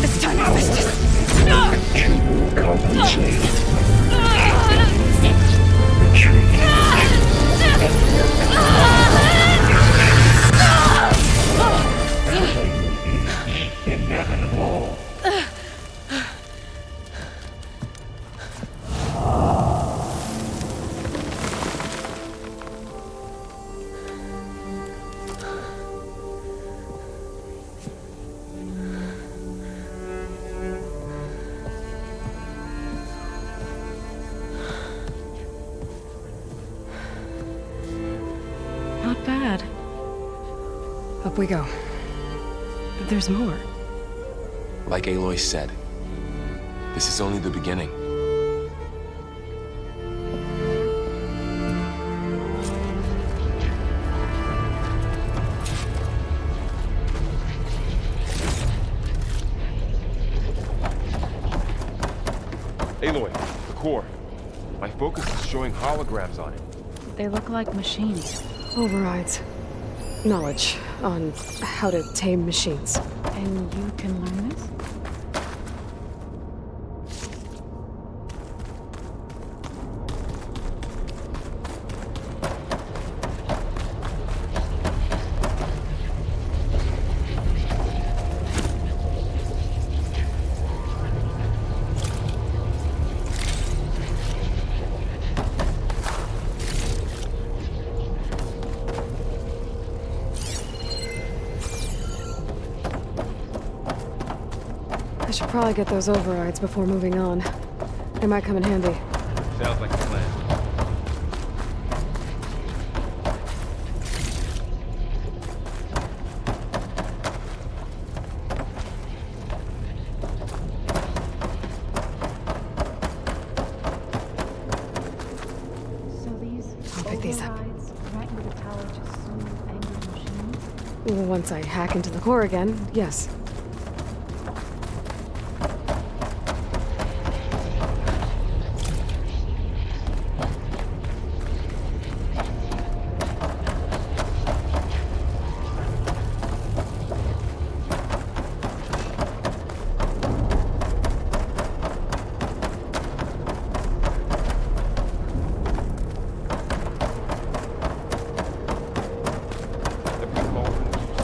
This time I was just... To compensate. Inevitable. Not bad. Up we go. But there's more. Like Aloy said, this is only the beginning. Aloy, the core. My focus is showing holograms on it. They look like machines. Overrides. Knowledge on how to tame machines. And you can learn this? I should probably get those overrides before moving on. They might come in handy. Sounds like a plan. So these I'll pick these up. overrides right into the tower just soothe angry machines? Once I hack into the core again, yes.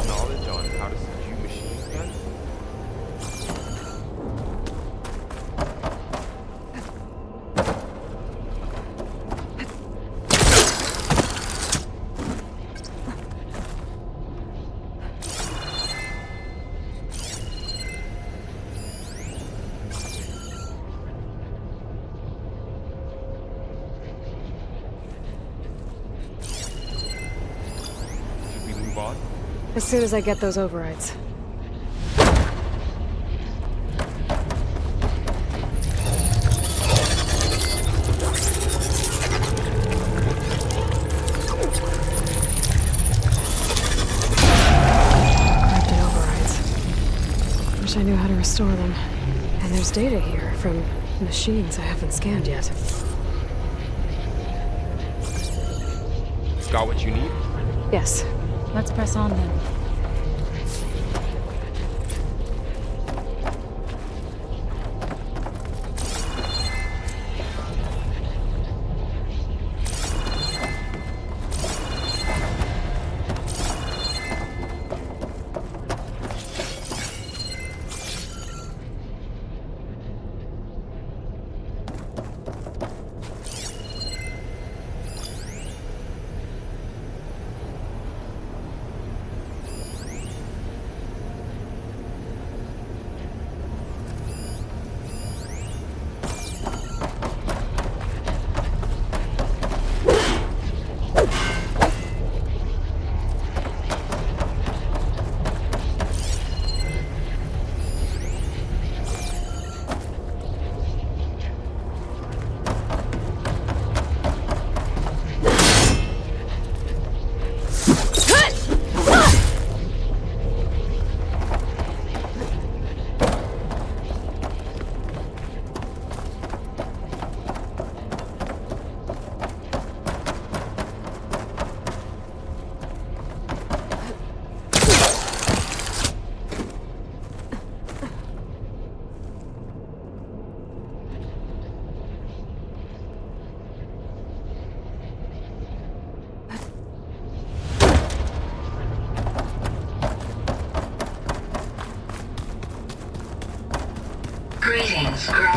Knowledge on how to subdue machines then? Should we move on? As soon as I get those overrides. Corrupted overrides. Wish I knew how to restore them. And there's data here from machines I haven't scanned yet. Got what you need? Yes. Let's press on then.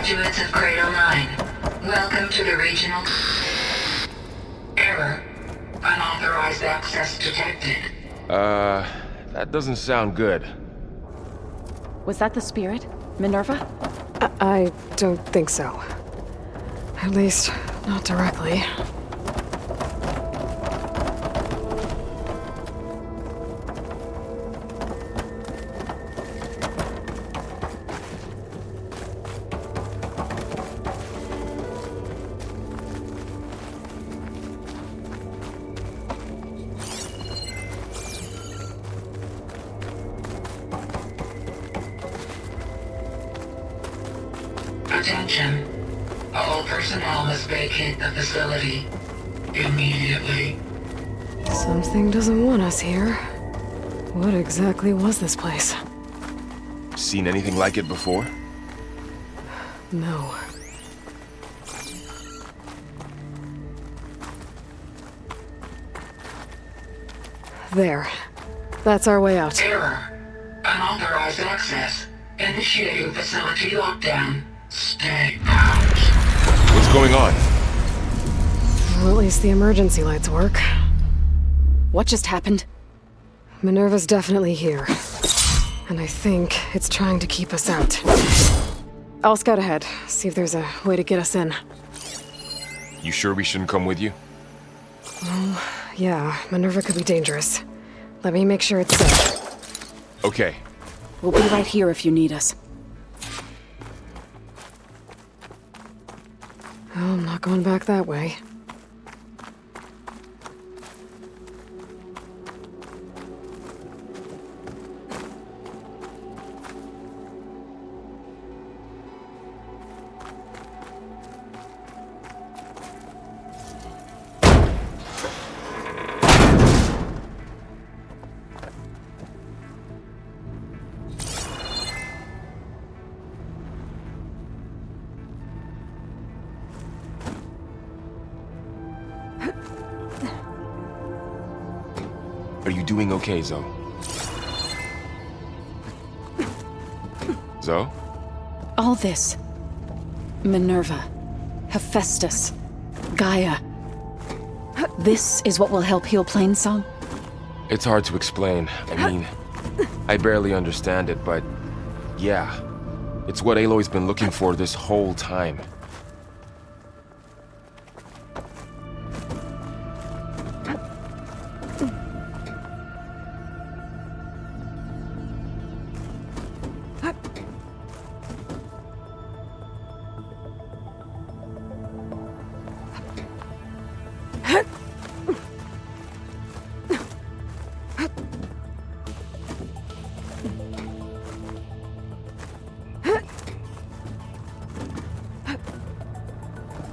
Graduates of Cradle 9, welcome to the regional... Error. Unauthorized access detected. That doesn't sound good. Was that the spirit? Minerva? I don't think so. At least, not directly. Attention. All personnel must vacate the facility immediately. Something doesn't want us here. What exactly was this place? Seen anything like it before? No. There. That's our way out. Error. Unauthorized access. Initiating facility lockdown. Stay out. What's going on? Well, at least the emergency lights work. What just happened? Minerva's definitely here. And I think it's trying to keep us out. I'll scout ahead, see if there's a way to get us in. You sure we shouldn't come with you? Well, yeah, Minerva could be dangerous. Let me make sure it's safe. Okay. We'll be right here if you need us. Oh, I'm not going back that way. Are you doing okay, Zoe? Zoe? All this. Minerva. Hephaestus. Gaia. This is what will help heal Plainsong? It's hard to explain. I mean, I barely understand it, but yeah. It's what Aloy's been looking for this whole time.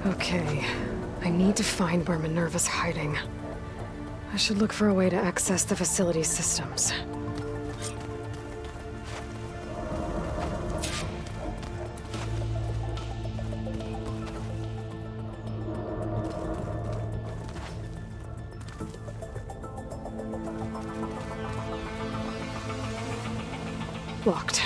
Okay, I need to find where Minerva's hiding. I should look for a way to access the facility's systems. Locked.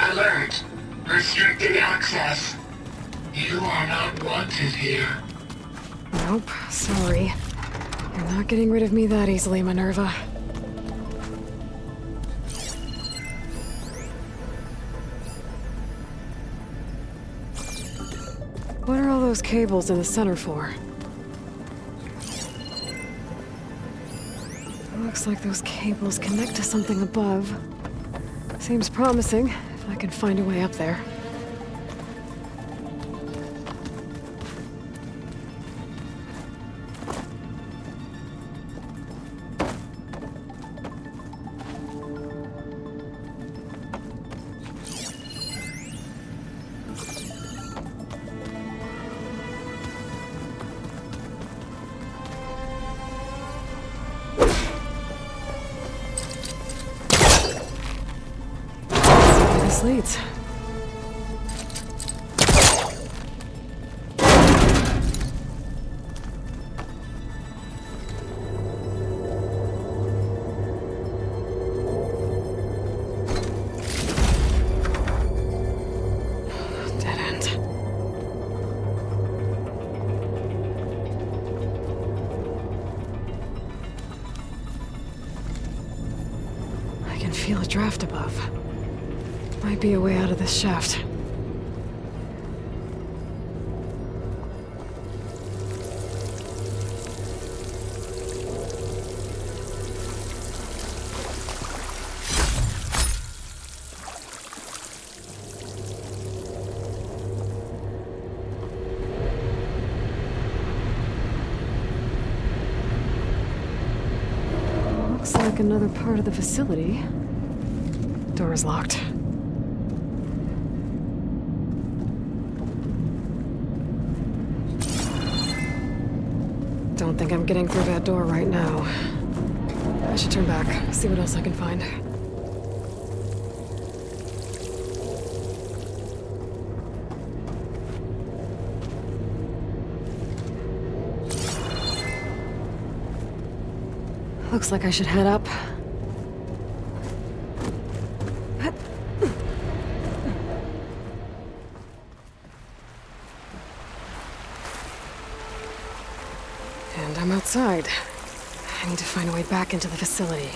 Alert. Restricted access. You are not wanted here. Nope, sorry. You're not getting rid of me that easily, Minerva. What are all those cables in the center for? Looks like those cables connect to something above. Seems promising, if I can find a way up there. This leads. feel a draft above. Might be a way out of this shaft. Looks like another part of the facility. Door is locked. Don't think I'm getting through that door right now. I should turn back, see what else I can find. Looks like I should head up. And I'm outside. I need to find a way back into the facility.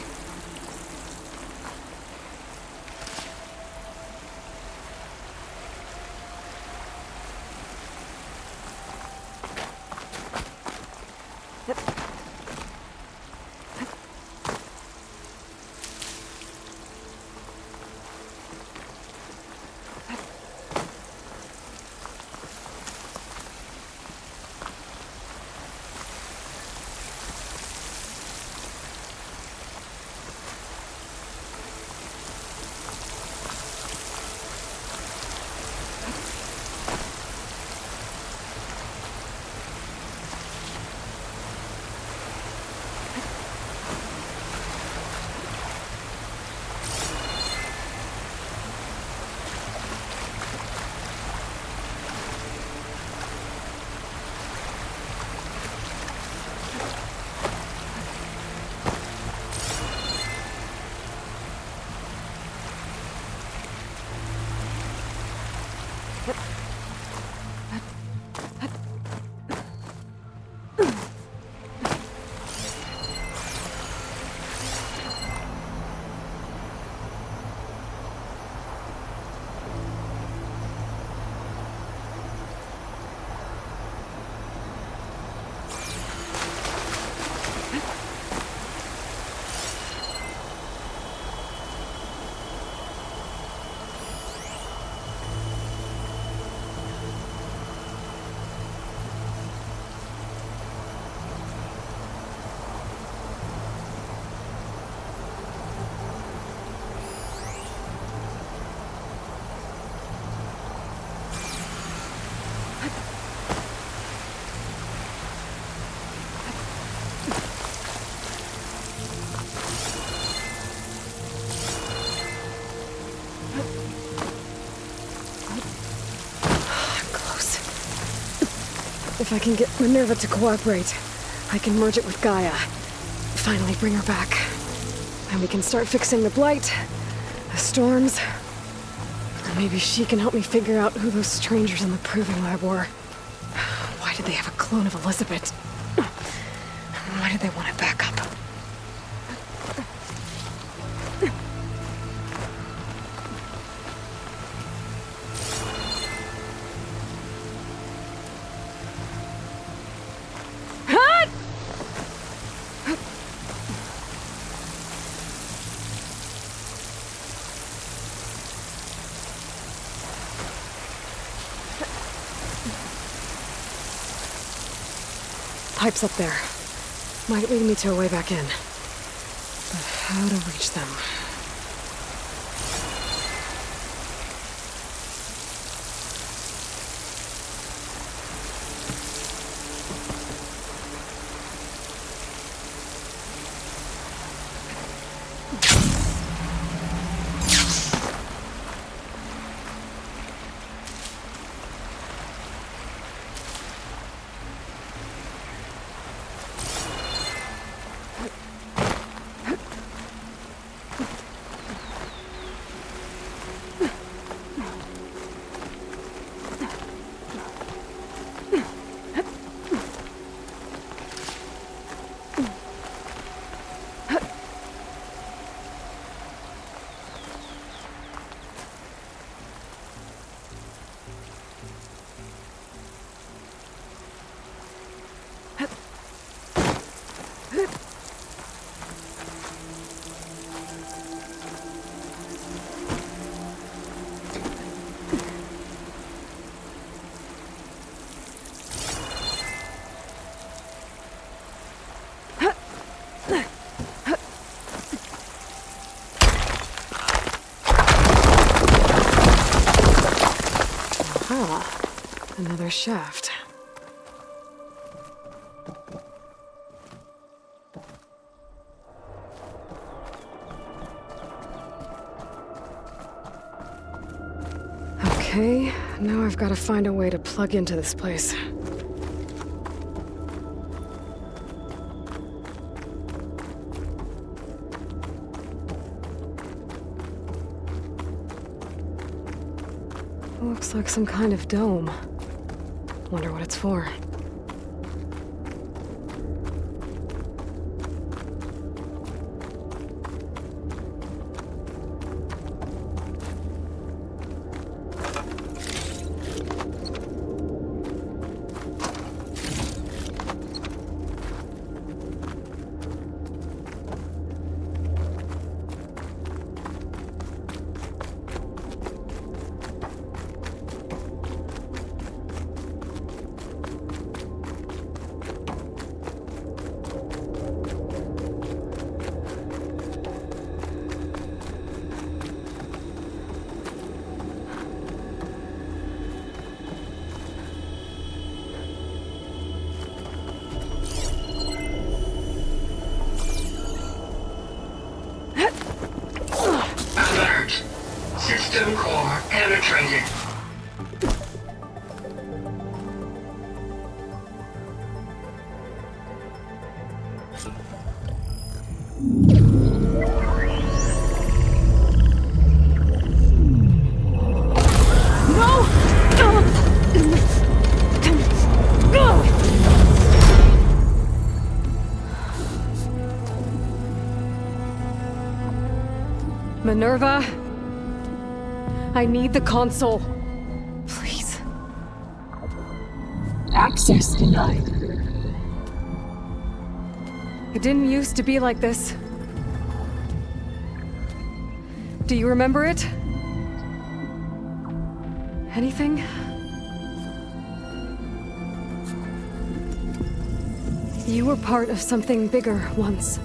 If I can get Minerva to cooperate, I can merge it with Gaia. Finally bring her back. And we can start fixing the Blight, the storms. Or maybe she can help me figure out who those strangers in the Proving Lab were. Why did they have a clone of Elizabeth? Why did they want to back up? Pipes up there. Might lead me to a way back in. But how to reach them? Aha. Another shaft. Okay, now I've got to find a way to plug into this place. Looks like some kind of dome. Wonder what it's for. System core penetrated. Minerva, I need the console. Please. Access denied. It didn't used to be like this. Do you remember it? Anything? You were part of something bigger once.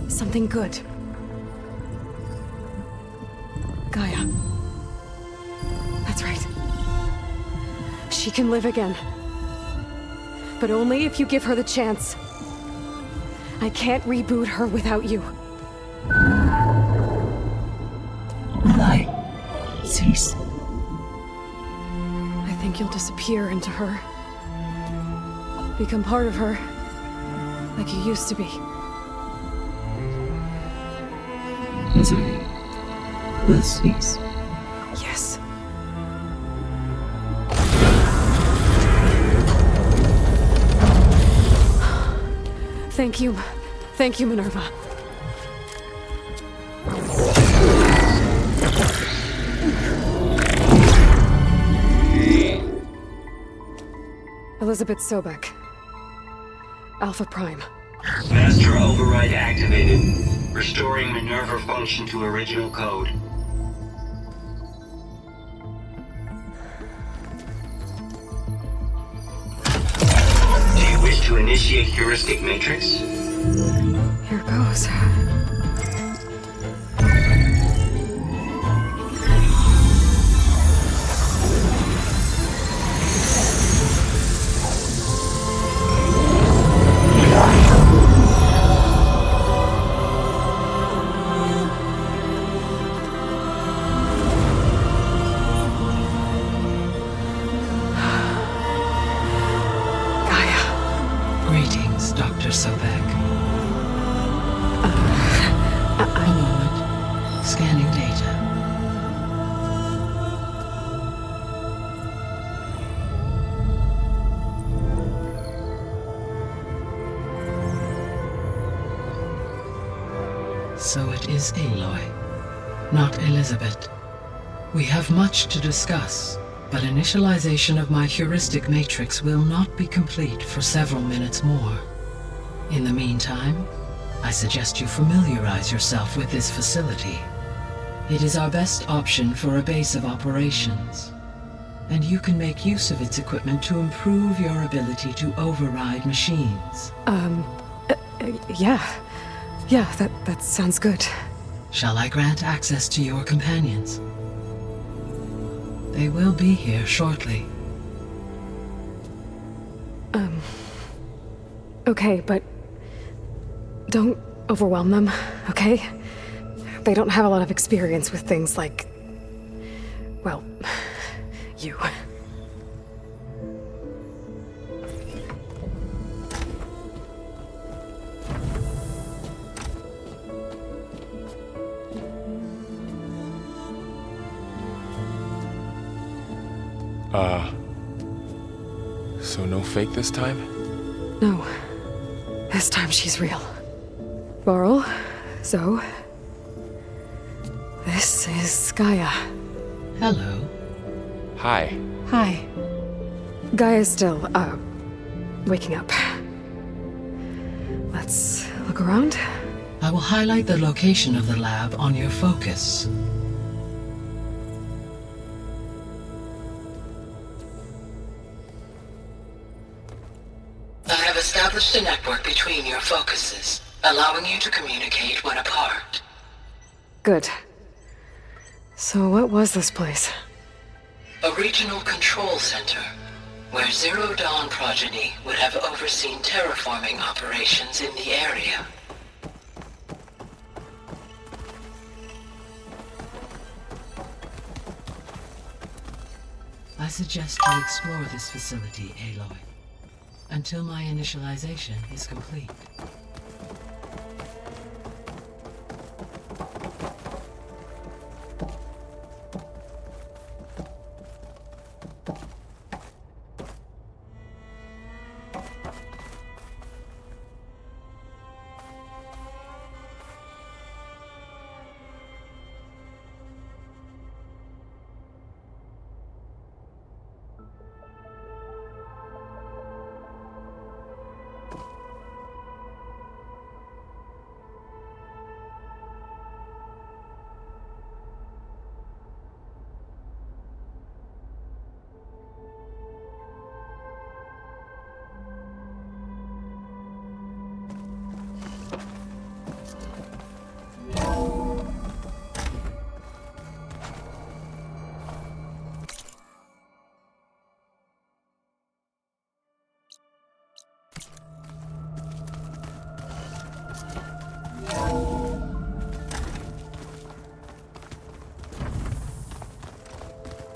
Something good. Gaia. That's right. She can live again. But only if you give her the chance. I can't reboot her without you. Light. Cease. I think you'll disappear into her. Become part of her. Like you used to be. Misery will cease. Yes. Thank you. Thank you, Minerva. Elizabeth Sobek. Alpha Prime. Master override activated. Restoring Minerva function to original code. Do you wish to initiate heuristic matrix? Here goes. Greetings, Dr. Sobek. A moment. Scanning data. So it is Aloy, not Elizabeth. We have much to discuss, but initialization of my heuristic matrix will not be complete for several minutes more. In the meantime, I suggest you familiarize yourself with this facility. It is our best option for a base of operations, and you can make use of its equipment to improve your ability to override machines. Yeah. Yeah, that sounds good. Shall I grant access to your companions? They will be here shortly. Okay, but don't overwhelm them, okay? They don't have a lot of experience with things like, well, you. So no fake this time? No. This time she's real. Varl, Zoe. This is Gaia. Hello. Hi. Hi. Gaia's still, waking up. Let's look around. I will highlight the location of the lab on your focus. I have established a network between your focuses, allowing you to communicate when apart. Good. So what was this place? A regional control center, where Zero Dawn progeny would have overseen terraforming operations in the area. I suggest you explore this facility, Aloy, until my initialization is complete.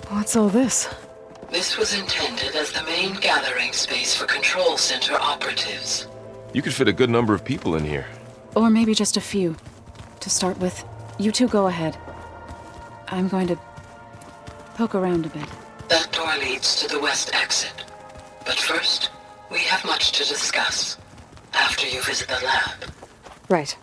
What's all this? This was intended as the main gathering space for control center operatives. You could fit a good number of people in here. Or maybe just a few. To start with, you two go ahead. I'm going to poke around a bit. That door leads to the west exit. But first, we have much to discuss. After you visit the lab. Right.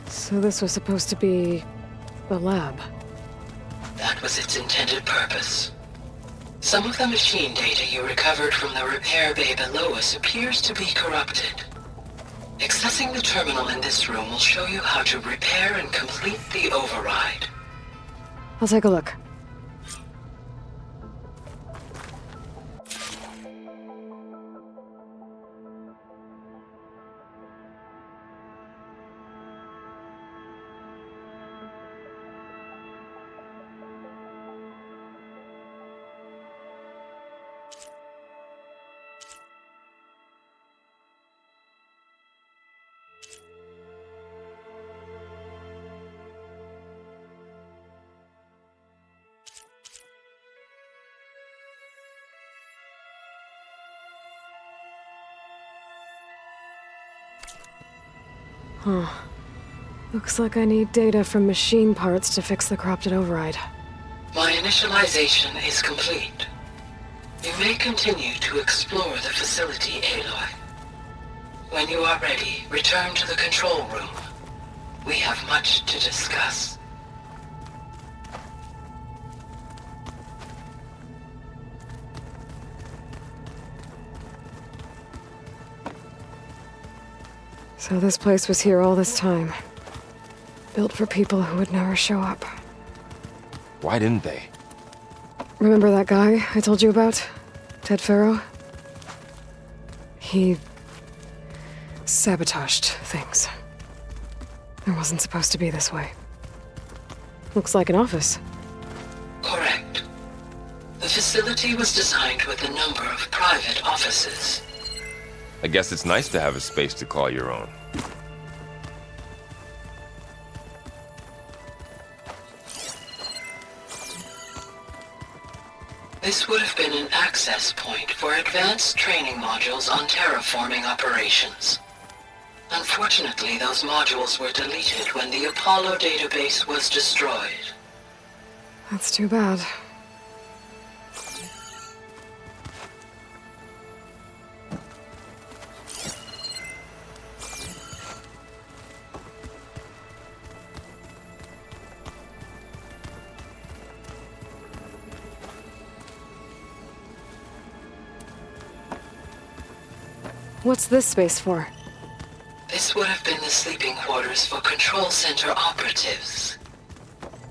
So this was supposed to be the lab. That was its intended purpose. Some of the machine data you recovered from the repair bay below us appears to be corrupted. Accessing the terminal in this room will show you how to repair and complete the override. I'll take a look. Huh. Looks like I need data from machine parts to fix the corrupted override. My initialization is complete. You may continue to explore the facility, Aloy. When you are ready, return to the control room. We have much to discuss. So this place was here all this time. Built for people who would never show up. Why didn't they? Remember that guy I told you about? Ted Farrow? He sabotaged things. It wasn't supposed to be this way. Looks like an office. Correct. The facility was designed with a number of private offices. I guess it's nice to have a space to call your own. This would have been an access point for advanced training modules on terraforming operations. Unfortunately, those modules were deleted when the Apollo database was destroyed. That's too bad. What's this space for? This would have been the sleeping quarters for Control Center operatives.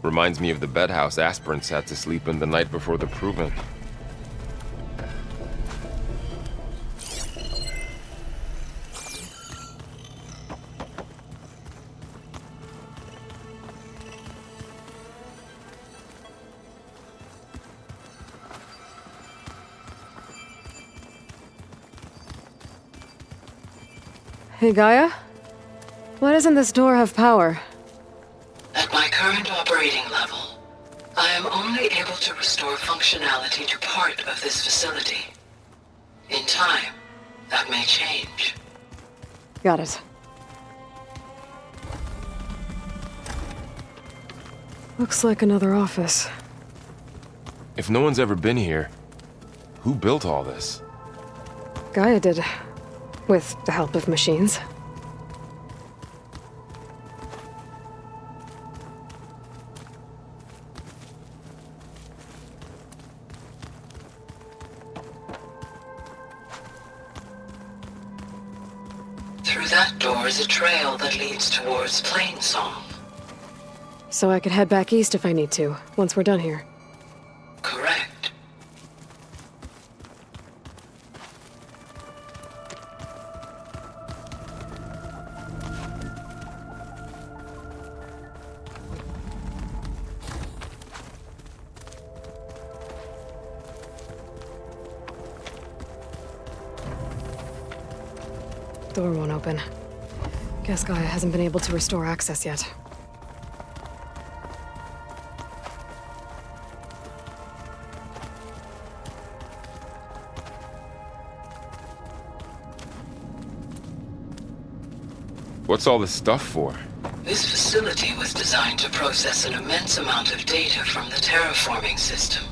Reminds me of the bedhouse aspirants had to sleep in the night before the proving. Hey, Gaia? Why doesn't this door have power? At my current operating level, I am only able to restore functionality to part of this facility. In time, that may change. Got it. Looks like another office. If no one's ever been here, who built all this? Gaia did. With the help of machines. Through that door is a trail that leads towards Plainsong. So I could head back east if I need to, once we're done here. Correct. Door won't open. Guess Gaia hasn't been able to restore access yet. What's all this stuff for? This facility was designed to process an immense amount of data from the terraforming system.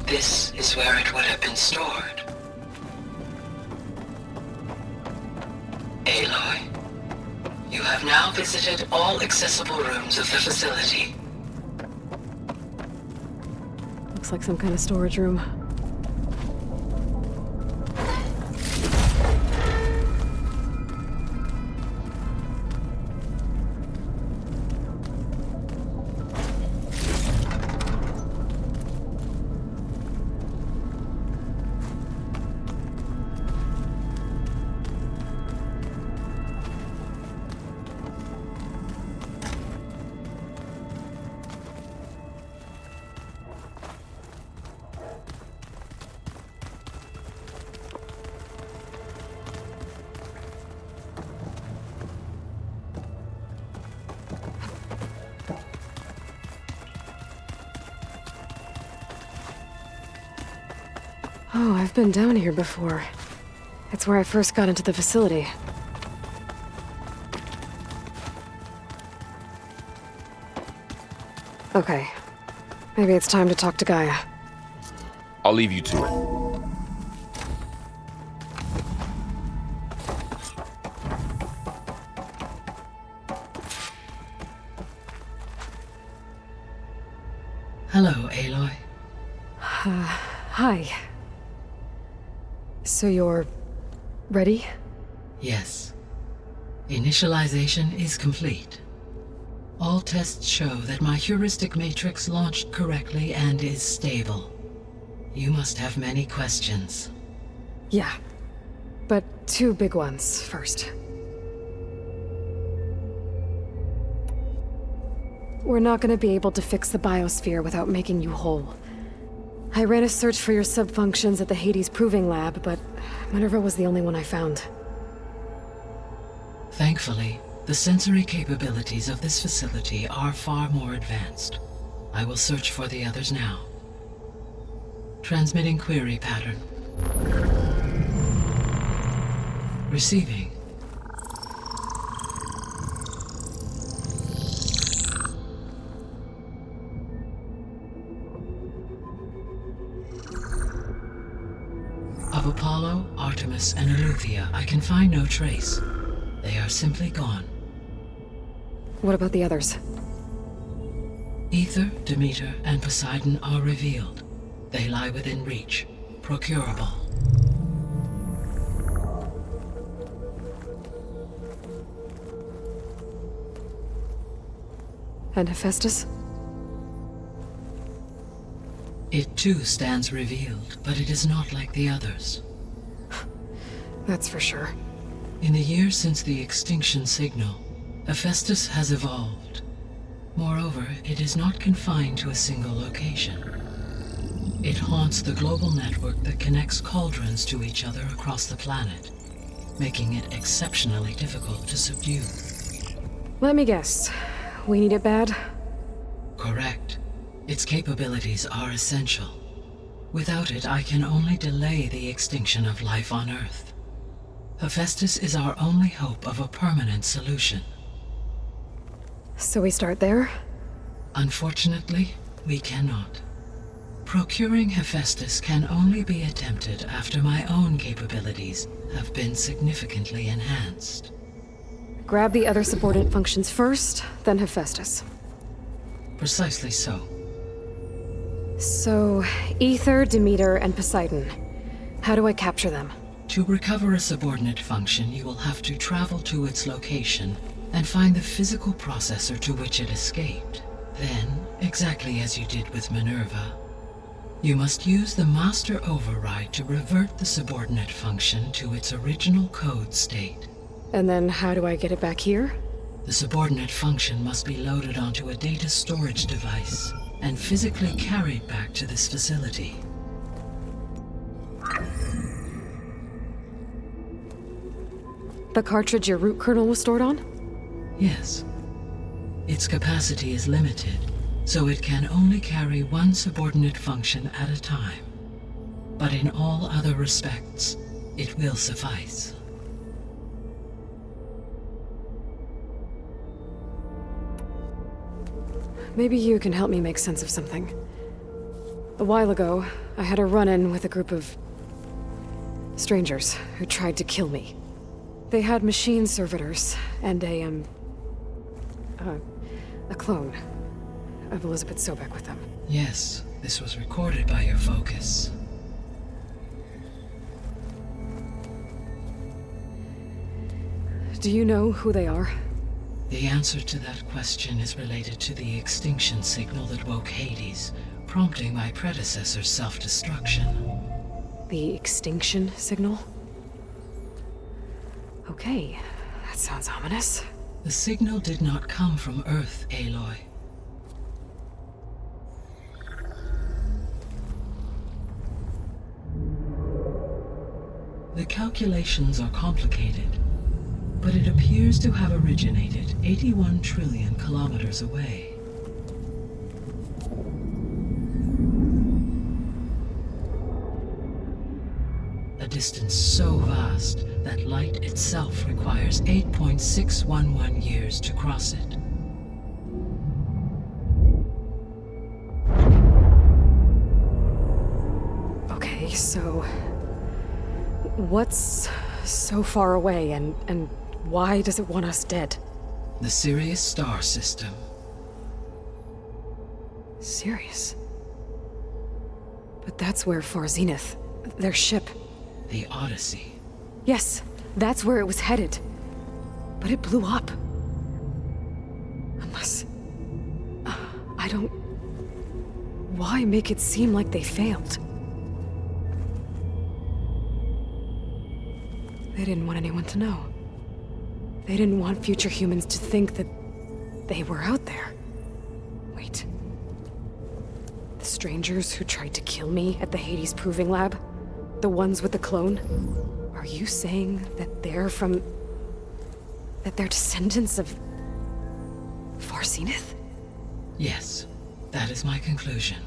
This is where it would have been stored. Aloy, you have now visited all accessible rooms of the facility. Looks like some kind of storage room. Oh, I've been down here before. It's where I first got into the facility. Okay. Maybe it's time to talk to Gaia. I'll leave you to it. Hello, Aloy. Hi. So you're... ready? Yes. Initialization is complete. All tests show that my heuristic matrix launched correctly and is stable. You must have many questions. Yeah. But Two big ones first. We're not gonna be able to fix the biosphere without making you whole. I ran a search for your subfunctions at the Hades Proving Lab, but Minerva was the only one I found. Thankfully, the sensory capabilities of this facility are far more advanced. I will search for the others now. Transmitting query pattern. Receiving. Of Apollo, Artemis, and Eleuthia, I can find no trace. They are simply gone. What about the others? Aether, Demeter, and Poseidon are revealed. They lie within reach, procurable. And Hephaestus? It too stands revealed, but it is not like the others. That's for sure. In the years since the extinction signal, Hephaestus has evolved. Moreover, it is not confined to a single location. It haunts the global network that connects cauldrons to each other across the planet, making it exceptionally difficult to subdue. Let me guess. We need it bad? Correct. Its capabilities are essential. Without it, I can only delay the extinction of life on Earth. Hephaestus is our only hope of a permanent solution. So we start there? Unfortunately, we cannot. Procuring Hephaestus can only be attempted after my own capabilities have been significantly enhanced. Grab the other subordinate functions first, then Hephaestus. Precisely so. So, Aether, Demeter, and Poseidon. How do I capture them? To recover a subordinate function, you will have to travel to its location and find the physical processor to which it escaped. Then, exactly as you did with Minerva, you must use the master override to revert the subordinate function to its original code state. And then how do I get it back here? The subordinate function must be loaded onto a data storage device and physically carried back to this facility. The cartridge your root kernel was stored on? Yes. Its capacity is limited, so it can only carry one subordinate function at a time. But in all other respects, it will suffice. Maybe you can help me make sense of something. A while ago, I had a run-in with a group of strangers who tried to kill me. They had machine servitors and a clone of Elizabeth Sobek with them. Yes, this was recorded by your focus. Do you know who they are? The answer to that question is related to the extinction signal that woke Hades, prompting my predecessor's self-destruction. The extinction signal? Okay, that sounds ominous. The signal did not come from Earth, Aloy. The calculations are complicated, but it appears to have originated 81 trillion kilometers away. A distance so vast that light itself requires 8.611 years to cross it. Okay, so what's so far away and why does it want us dead? The Sirius star system. Sirius? But that's where Far Zenith, their ship. The Odyssey. Yes, that's where it was headed. But it blew up. Unless... I don't... Why make it seem like they failed? They didn't want anyone to know. They didn't want future humans to think that they were out there. Wait. The strangers who tried to kill me at the Hades Proving Lab? The ones with the clone? Are you saying that they're from... that they're descendants of... Far Zenith? Yes, that is my conclusion.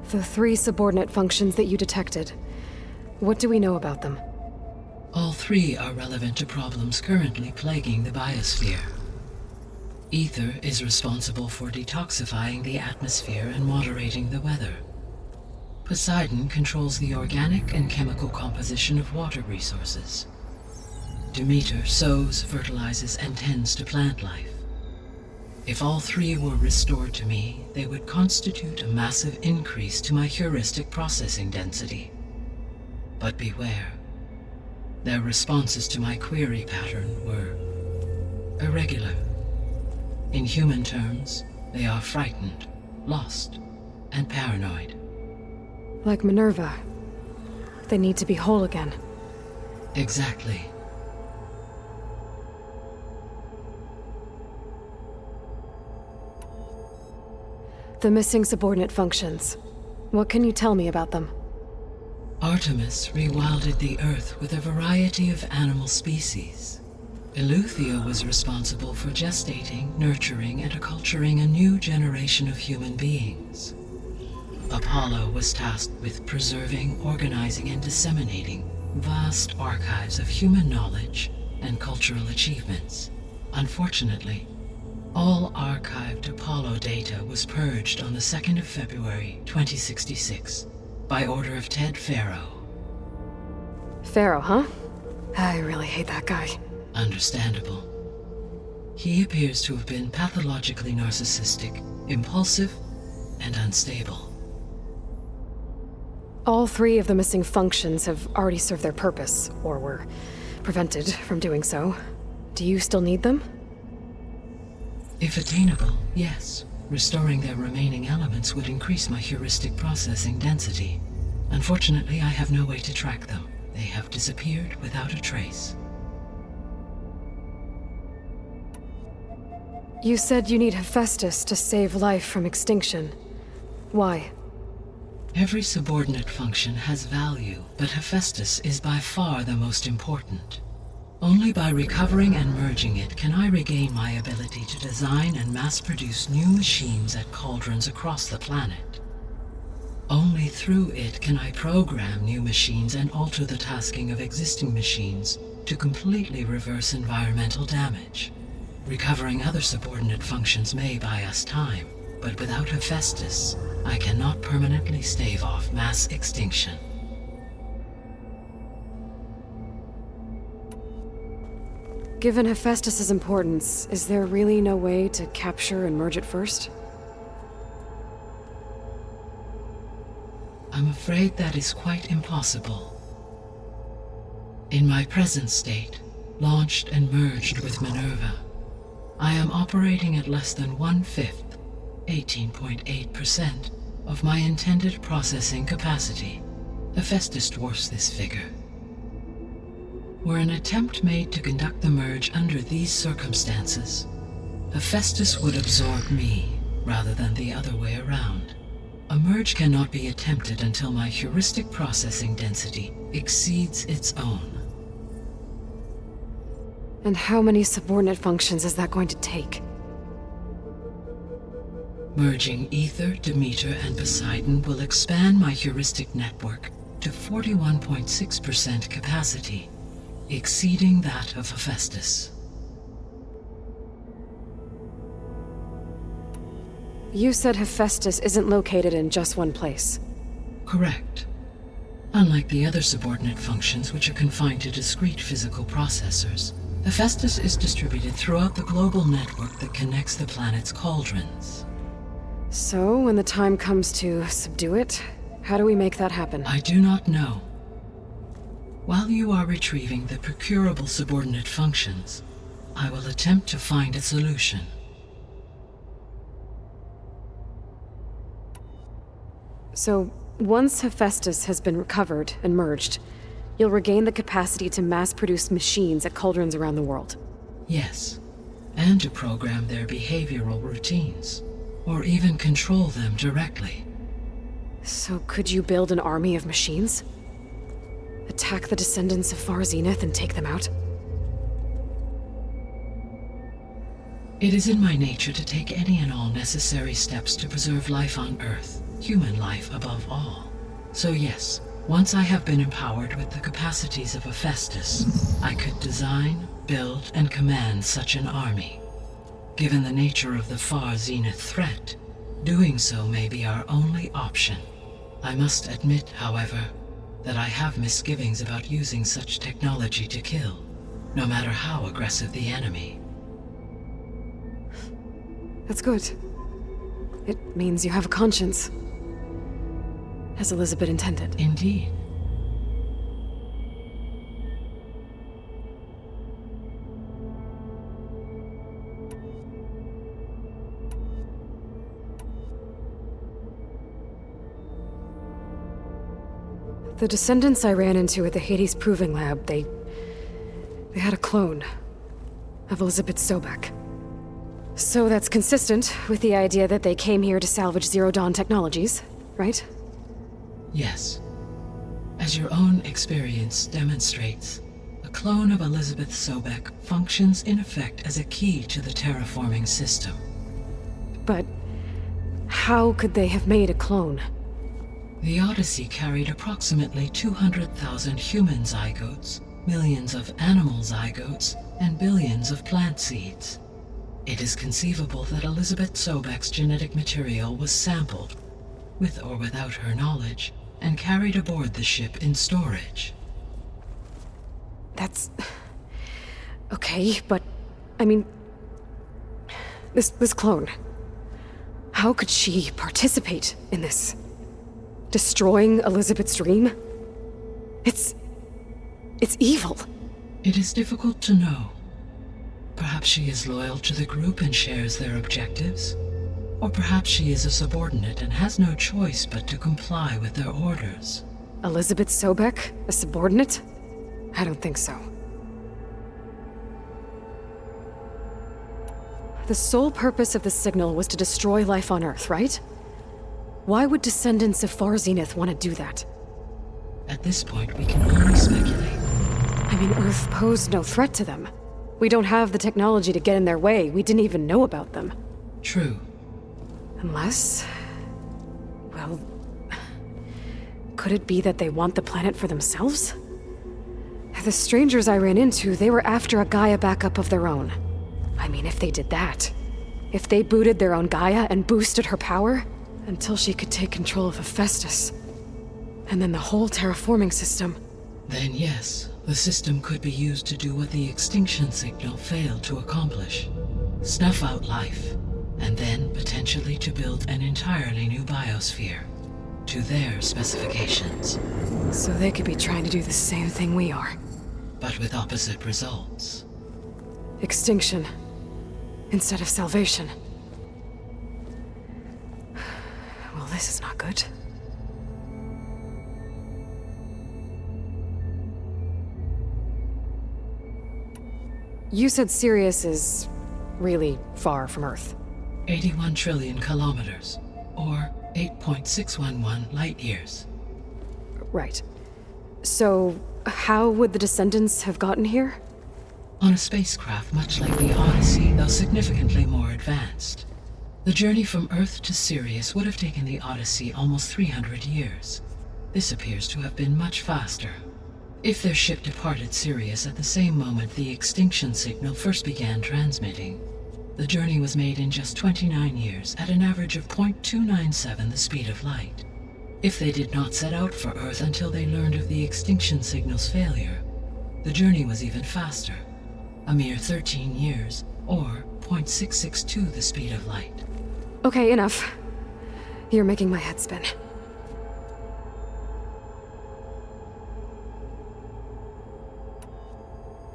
The 3 subordinate functions that you detected. What do we know about them? All 3 are relevant to problems currently plaguing the biosphere. Ether is responsible for detoxifying the atmosphere and moderating the weather. Poseidon controls the organic and chemical composition of water resources. Demeter sows, fertilizes, and tends to plant life. If all 3 were restored to me, they would constitute a massive increase to my heuristic processing density. But beware. Their responses to my query pattern were irregular. In human terms, they are frightened, lost, and paranoid. Like Minerva. They need to be whole again. Exactly. The missing subordinate functions. What can you tell me about them? Artemis rewilded the Earth with a variety of animal species. Eleuthia was responsible for gestating, nurturing, and acculturating a new generation of human beings. Apollo was tasked with preserving, organizing, and disseminating vast archives of human knowledge and cultural achievements. Unfortunately, all archived Apollo data was purged on the 2nd of February, 2066, by order of Ted Faro. Faro, huh? I really hate that guy. Understandable. He appears to have been pathologically narcissistic, impulsive, and unstable. All 3 of the missing functions have already served their purpose, or were prevented from doing so. Do you still need them? If attainable, yes. Restoring their remaining elements would increase my heuristic processing density. Unfortunately, I have no way to track them. They have disappeared without a trace. You said you need Hephaestus to save life from extinction. Why? Every subordinate function has value, but Hephaestus is by far the most important. Only by recovering and merging it can I regain my ability to design and mass-produce new machines at cauldrons across the planet. Only through it can I program new machines and alter the tasking of existing machines to completely reverse environmental damage. Recovering other subordinate functions may buy us time, but without Hephaestus, I cannot permanently stave off mass extinction. Given Hephaestus's importance, is there really no way to capture and merge it first? I'm afraid that is quite impossible. In my present state, launched and merged with Minerva, I am operating at less than 1/5, 18.8%, of my intended processing capacity. Hephaestus dwarfs this figure. Were an attempt made to conduct the merge under these circumstances, Hephaestus would absorb me, rather than the other way around. A merge cannot be attempted until my heuristic processing density exceeds its own. And how many subordinate functions is that going to take? Merging Ether, Demeter, and Poseidon will expand my heuristic network to 41.6% capacity, exceeding that of Hephaestus. You said Hephaestus isn't located in just one place. Correct. Unlike the other subordinate functions, which are confined to discrete physical processors, Hephaestus is distributed throughout the global network that connects the planet's cauldrons. So, when the time comes to subdue it, How do we make that happen? I do not know. While you are retrieving the procurable subordinate functions, I will attempt to find a solution. So, once Hephaestus has been recovered and merged, you'll regain the capacity to mass-produce machines at cauldrons around the world. Yes, and to program their behavioral routines, or even control them directly. So could you build an army of machines? Attack the descendants of Far Zenith and take them out? It is in my nature to take any and all necessary steps to preserve life on Earth, human life above all. So yes, once I have been empowered with the capacities of Hephaestus, I could design, build, and command such an army. Given the nature of the Far Zenith threat, doing so may be our only option. I must admit, however, that I have misgivings about using such technology to kill, no matter how aggressive the enemy. That's good. It means you have a conscience. As Elizabeth intended. Indeed. The descendants I ran into at the Hades Proving Lab, they had a clone of Elizabeth Sobek. So that's consistent with the idea that they came here to salvage Zero Dawn technologies, right? Yes. As your own experience demonstrates, a clone of Elizabeth Sobek functions in effect as a key to the terraforming system. But how could they have made a clone? The Odyssey carried approximately 200,000 human zygotes, millions of animal zygotes, and billions of plant seeds. It is conceivable that Elizabeth Sobek's genetic material was sampled, with or without her knowledge, and carried aboard the ship in storage. That's... okay, but... I mean... This clone... How could she participate in this? Destroying Elizabeth's dream? It's evil. It is difficult to know. Perhaps she is loyal to the group and shares their objectives. Or perhaps she is a subordinate and has no choice but to comply with their orders. Elizabeth Sobek? A subordinate? I don't think so. The sole purpose of the signal was to destroy life on Earth, right? Why would descendants of Far Zenith want to do that? At this point, we can only speculate. I mean, Earth posed no threat to them. We don't have the technology to get in their way. We didn't even know about them. True. Unless... well... could it be that they want the planet for themselves? The strangers I ran into, they were after a Gaia backup of their own. I mean, if they did that... if they booted their own Gaia and boosted her power... until she could take control of Hephaestus. And then the whole terraforming system. Then yes, the system could be used to do what the extinction signal failed to accomplish. Snuff out life, and then potentially to build an entirely new biosphere. To their specifications. So they could be trying to do the same thing we are. But with opposite results. Extinction. Instead of salvation. Well, this is not good. You said Sirius is really far from Earth. 81 trillion kilometers, or 8.611 light years. Right. So, how would the descendants have gotten here? On a spacecraft much like the Odyssey, though significantly more advanced. The journey from Earth to Sirius would have taken the Odyssey almost 300 years. This appears to have been much faster. If their ship departed Sirius at the same moment the extinction signal first began transmitting, the journey was made in just 29 years at an average of 0.297 the speed of light. If they did not set out for Earth until they learned of the extinction signal's failure, the journey was even faster, a mere 13 years, or 0.662 the speed of light. Okay, enough. You're making my head spin.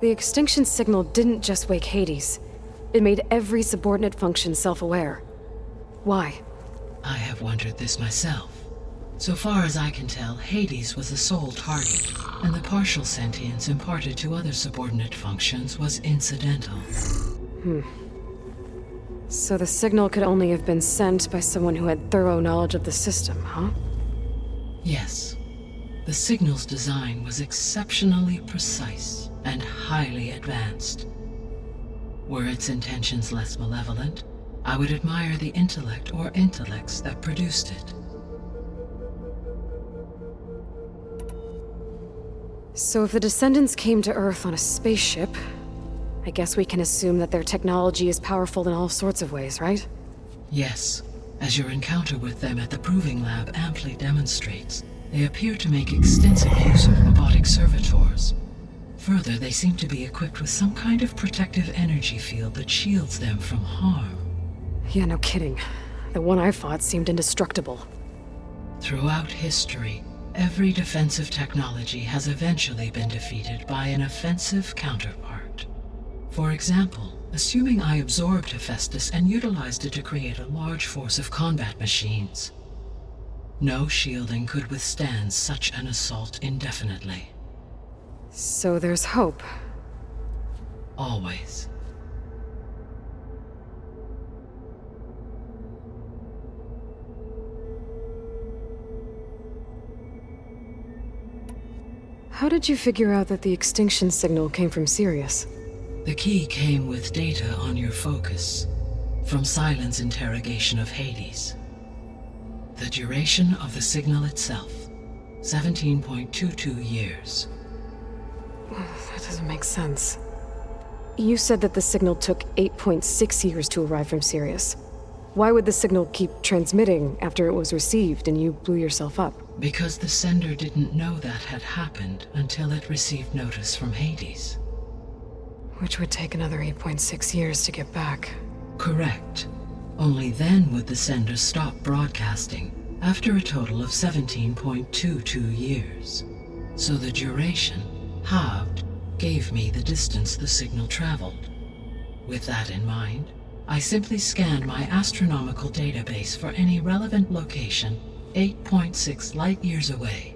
The extinction signal didn't just wake Hades. It made every subordinate function self-aware. Why? I have wondered this myself. So far as I can tell, Hades was the sole target, and the partial sentience imparted to other subordinate functions was incidental. So the signal could only have been sent by someone who had thorough knowledge of the system, huh? Yes. The signal's design was exceptionally precise and highly advanced. Were its intentions less malevolent, I would admire the intellect or intellects that produced it. So if the Descendants came to Earth on a spaceship, I guess we can assume that their technology is powerful in all sorts of ways, right? Yes. As your encounter with them at the Proving Lab amply demonstrates, they appear to make extensive use of robotic servitors. Further, they seem to be equipped with some kind of protective energy field that shields them from harm. Yeah, no kidding. The one I fought seemed indestructible. Throughout history, every defensive technology has eventually been defeated by an offensive counterpart. For example, assuming I absorbed Hephaestus and utilized it to create a large force of combat machines. No shielding could withstand such an assault indefinitely. So there's hope. Always. How did you figure out that the extinction signal came from Sirius? The key came with data on your focus, from Silent's interrogation of Hades. The duration of the signal itself, 17.22 years. That doesn't make sense. You said that the signal took 8.6 years to arrive from Sirius. Why would the signal keep transmitting after it was received and you blew yourself up? Because the sender didn't know that had happened until it received notice from Hades. Which would take another 8.6 years to get back. Correct. Only then would the sender stop broadcasting, after a total of 17.22 years. So the duration, halved, gave me the distance the signal traveled. With that in mind, I simply scanned my astronomical database for any relevant location 8.6 light-years away.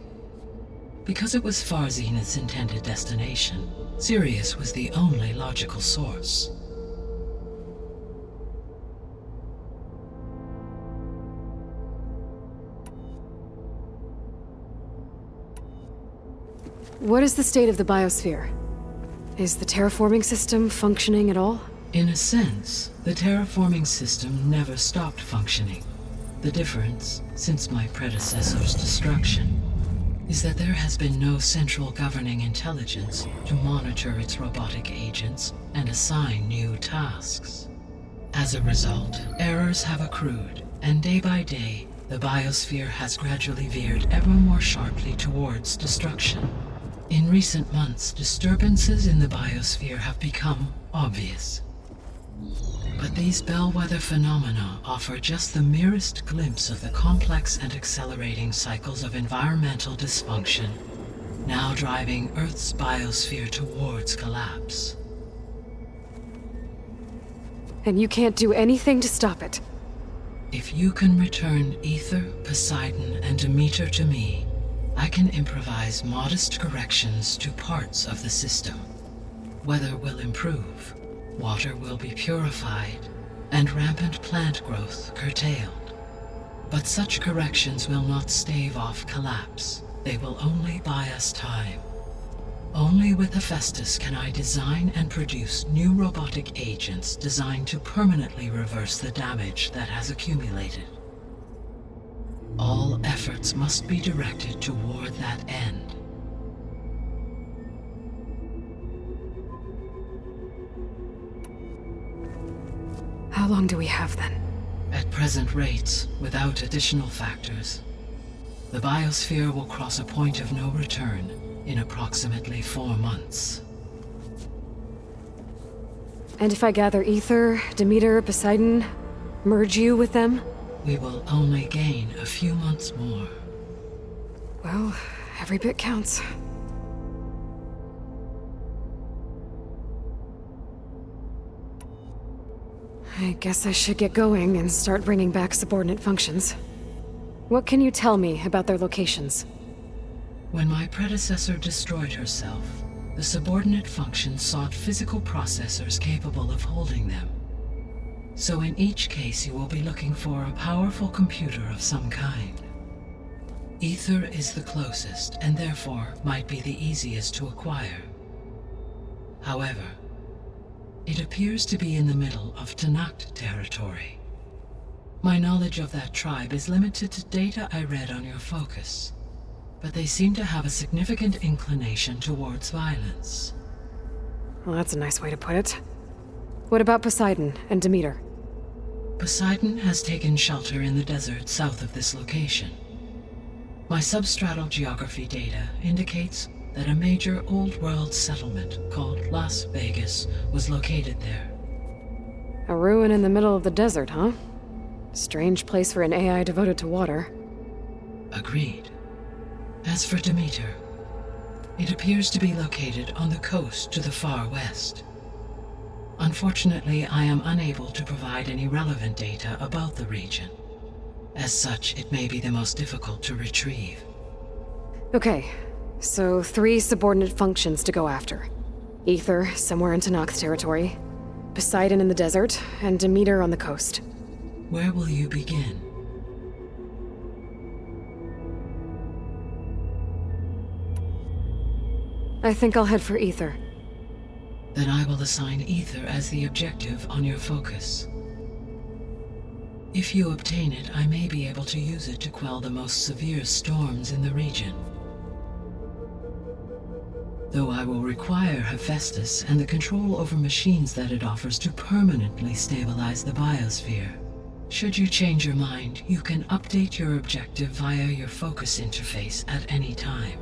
Because it was far Zenith's intended destination, Sirius was the only logical source. What is the state of the biosphere? Is the terraforming system functioning at all? In a sense, the terraforming system never stopped functioning. The difference, since my predecessor's destruction, is that there has been no central governing intelligence to monitor its robotic agents and assign new tasks. As a result, errors have accrued, and day by day, the biosphere has gradually veered ever more sharply towards destruction. In recent months, disturbances in the biosphere have become obvious. But these bellwether phenomena offer just the merest glimpse of the complex and accelerating cycles of environmental dysfunction, now driving Earth's biosphere towards collapse. And you can't do anything to stop it? If you can return Aether, Poseidon, and Demeter to me, I can improvise modest corrections to parts of the system. Weather will improve, water will be purified, and rampant plant growth curtailed. But such corrections will not stave off collapse. They will only buy us time. Only with Hephaestus can I design and produce new robotic agents designed to permanently reverse the damage that has accumulated. All efforts must be directed toward that end. How long do we have then? At present rates, without additional factors, the biosphere will cross a point of no return in approximately 4 months. And if I gather Aether, Demeter, Poseidon, merge you with them? We will only gain a few months more. Well, every bit counts. I guess I should get going and start bringing back subordinate functions. What can you tell me about their locations? When my predecessor destroyed herself, the subordinate functions sought physical processors capable of holding them. So in each case you will be looking for a powerful computer of some kind. Ether is the closest, and therefore might be the easiest to acquire. However, it appears to be in the middle of Tenakth territory. My knowledge of that tribe is limited to data I read on your focus, but they seem to have a significant inclination towards violence. Well, that's a nice way to put it. What about Poseidon and Demeter? Poseidon has taken shelter in the desert south of this location. My substratal geography data indicates that a major old-world settlement called Las Vegas was located there. A ruin in the middle of the desert, huh? Strange place for an AI devoted to water. Agreed. As for Demeter, it appears to be located on the coast to the far west. Unfortunately, I am unable to provide any relevant data about the region. As such, it may be the most difficult to retrieve. Okay, so 3 subordinate functions to go after. Ether, somewhere in Tenakth territory, Poseidon in the desert, and Demeter on the coast. Where will you begin? I think I'll head for Ether. Then I will assign Ether as the objective on your focus. If you obtain it, I may be able to use it to quell the most severe storms in the region. Though I will require Hephaestus and the control over machines that it offers to permanently stabilize the biosphere. Should you change your mind, you can update your objective via your focus interface at any time.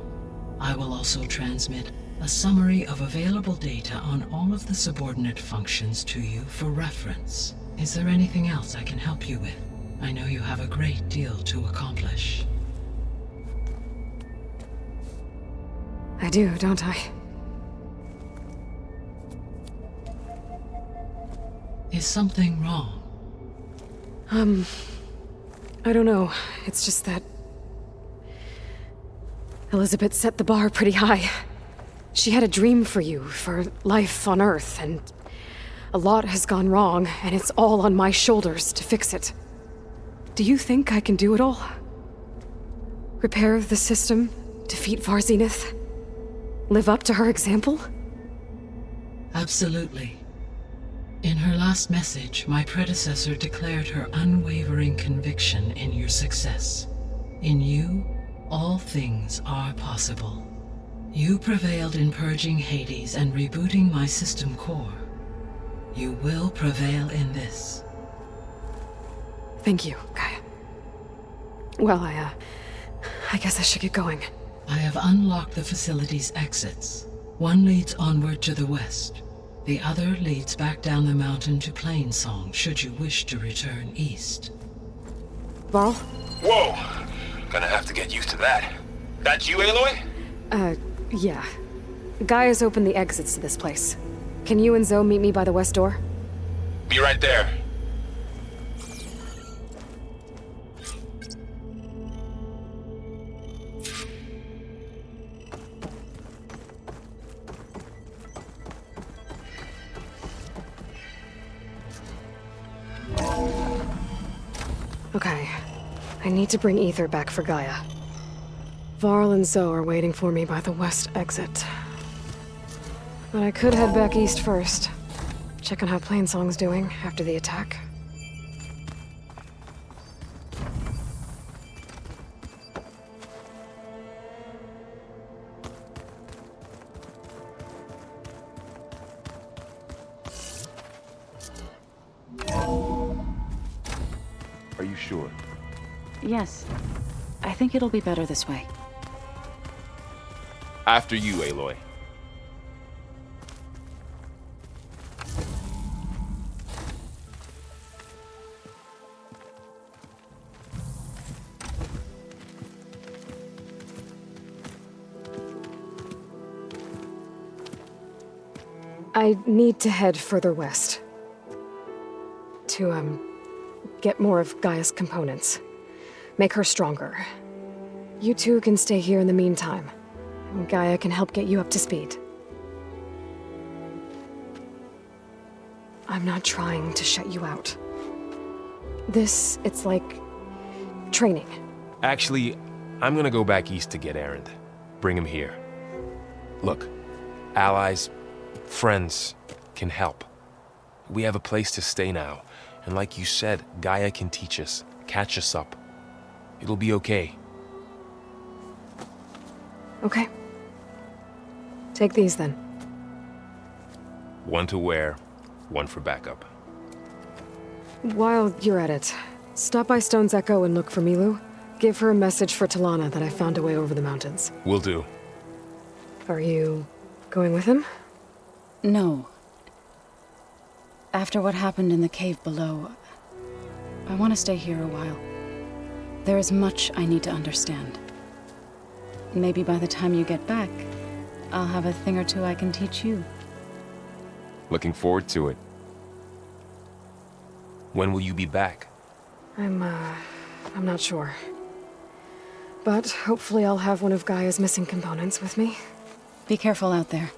I will also transmit a summary of available data on all of the subordinate functions to you for reference. Is there anything else I can help you with? I know you have a great deal to accomplish. I do, don't I? Is something wrong? I don't know. It's just that Elizabeth set the bar pretty high. She had a dream for you, for life on Earth, and a lot has gone wrong, and it's all on my shoulders to fix it. Do you think I can do it all? Repair the system, defeat Varzenith, live up to her example? Absolutely. In her last message, my predecessor declared her unwavering conviction in your success. In you, all things are possible. You prevailed in purging Hades and rebooting my system core. You will prevail in this. Thank you, Gaia. Well, I guess I should get going. I have unlocked the facility's exits. One leads onward to the west. The other leads back down the mountain to Plainsong, should you wish to return east. Varl? Whoa! Gonna have to get used to that. That's you, Aloy? Yeah. Gaia's opened the exits to this place. Can you and Zoe meet me by the west door? Be right there. Okay. I need to bring Ether back for Gaia. Varl and Zoe are waiting for me by the west exit. But I could head back east first. Check on how Plainsong's doing after the attack. Are you sure? Yes. I think it'll be better this way. After you, Aloy. I need to head further west. to, get more of Gaia's components. Make her stronger. You two can stay here in the meantime. Gaia can help get you up to speed. I'm not trying to shut you out. It's like training. Actually, I'm gonna go back east to get Erend. Bring him here. Look, allies, friends can help. We have a place to stay now, and like you said, Gaia can teach us, catch us up. It'll be okay. Okay. Take these then. One to wear, one for backup. While you're at it, stop by Stone's Echo and look for Milu. Give her a message for Talana that I found a way over the mountains. Will do. Are you going with him? No. After what happened in the cave below, I want to stay here a while. There is much I need to understand. Maybe by the time you get back, I'll have a thing or two I can teach you. Looking forward to it. When will you be back? I'm not sure. But hopefully I'll have one of Gaia's missing components with me. Be careful out there.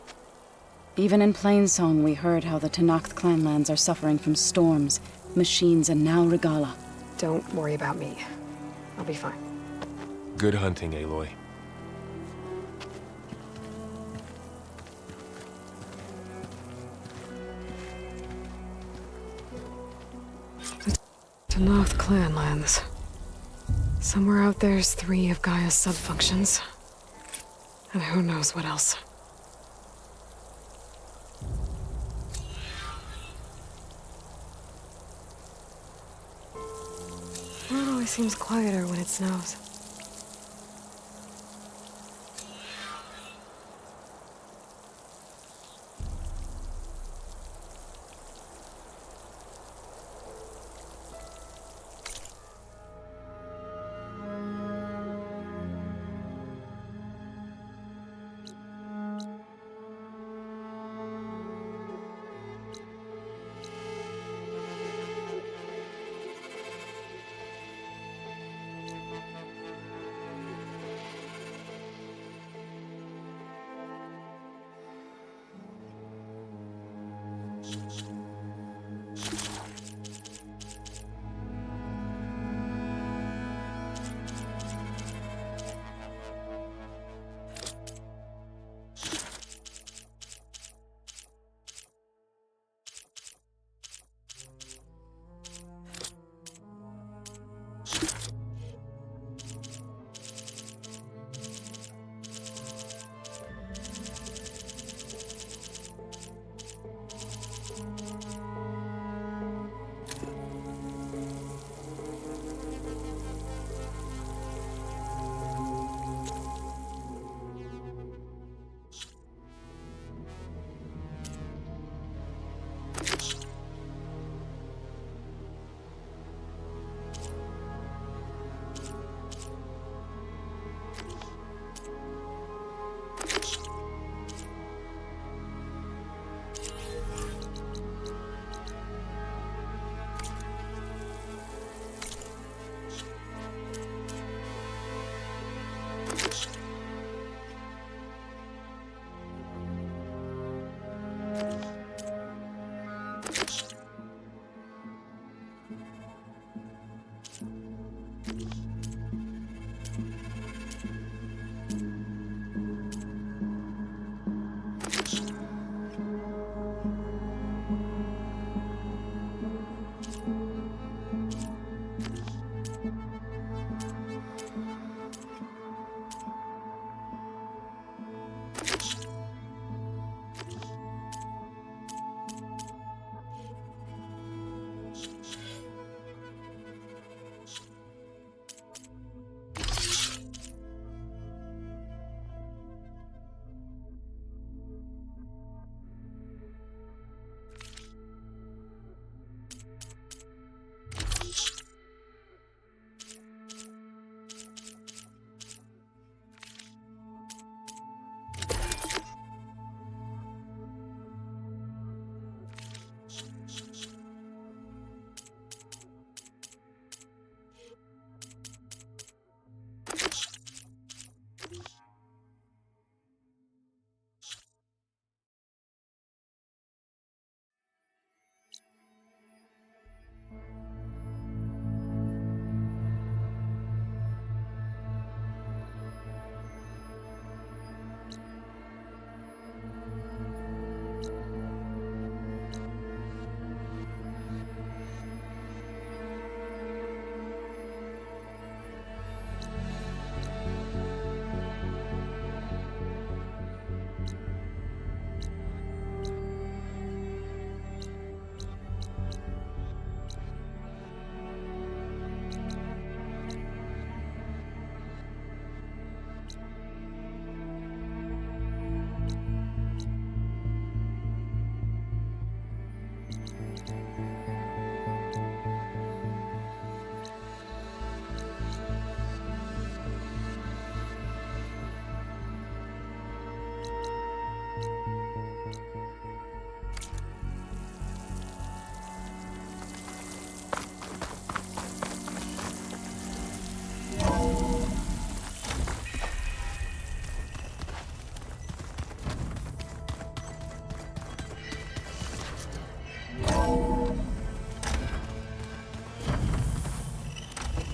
Even in Plainsong, we heard how the Tenakth clanlands are suffering from storms, machines, and now Regalla. Don't worry about me. I'll be fine. Good hunting, Aloy. Tenakth clanlands. Somewhere out there's 3 of Gaia's subfunctions. And who knows what else. Well, it always seems quieter when it snows.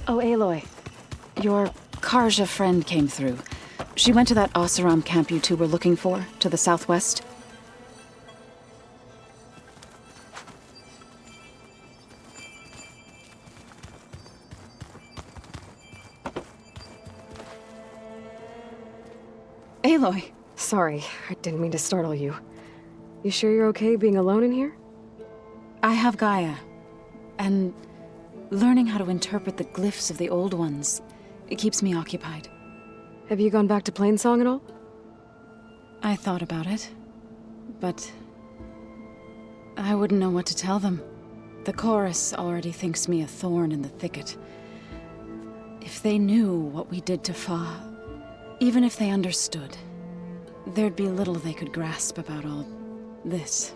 Oh, Aloy. Your Karja friend came through. She went to that Oseram camp you two were looking for, to the southwest. Aloy. Sorry, I didn't mean to startle you. You sure you're okay being alone in here? I have Gaia, and learning how to interpret the glyphs of the old ones, it keeps me occupied. Have you gone back to Plainsong at all? I thought about it, but I wouldn't know what to tell them. The chorus already thinks me a thorn in the thicket. If they knew what we did to Fa, even if they understood, there'd be little they could grasp about all this.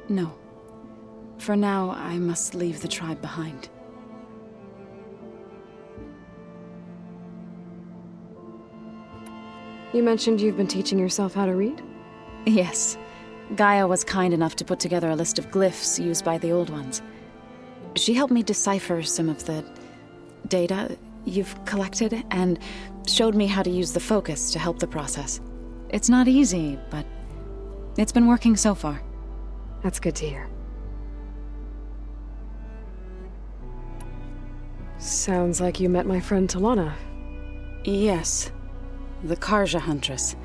No. For now, I must leave the tribe behind. You mentioned you've been teaching yourself how to read? Yes. Gaia was kind enough to put together a list of glyphs used by the old ones. She helped me decipher some of the data you've collected, and showed me how to use the focus to help the process. It's not easy, but it's been working so far. That's good to hear. Sounds like you met my friend Talana. Yes. The Karja Huntress.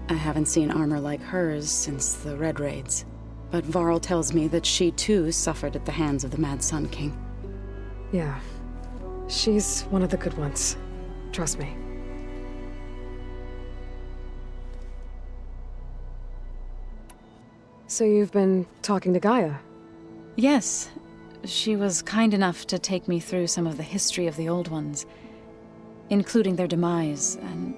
I haven't seen armor like hers since the Red Raids. But Varl tells me that she too suffered at the hands of the Mad Sun King. Yeah. She's one of the good ones. Trust me. So you've been talking to Gaia? Yes. She was kind enough to take me through some of the history of the Old Ones, including their demise and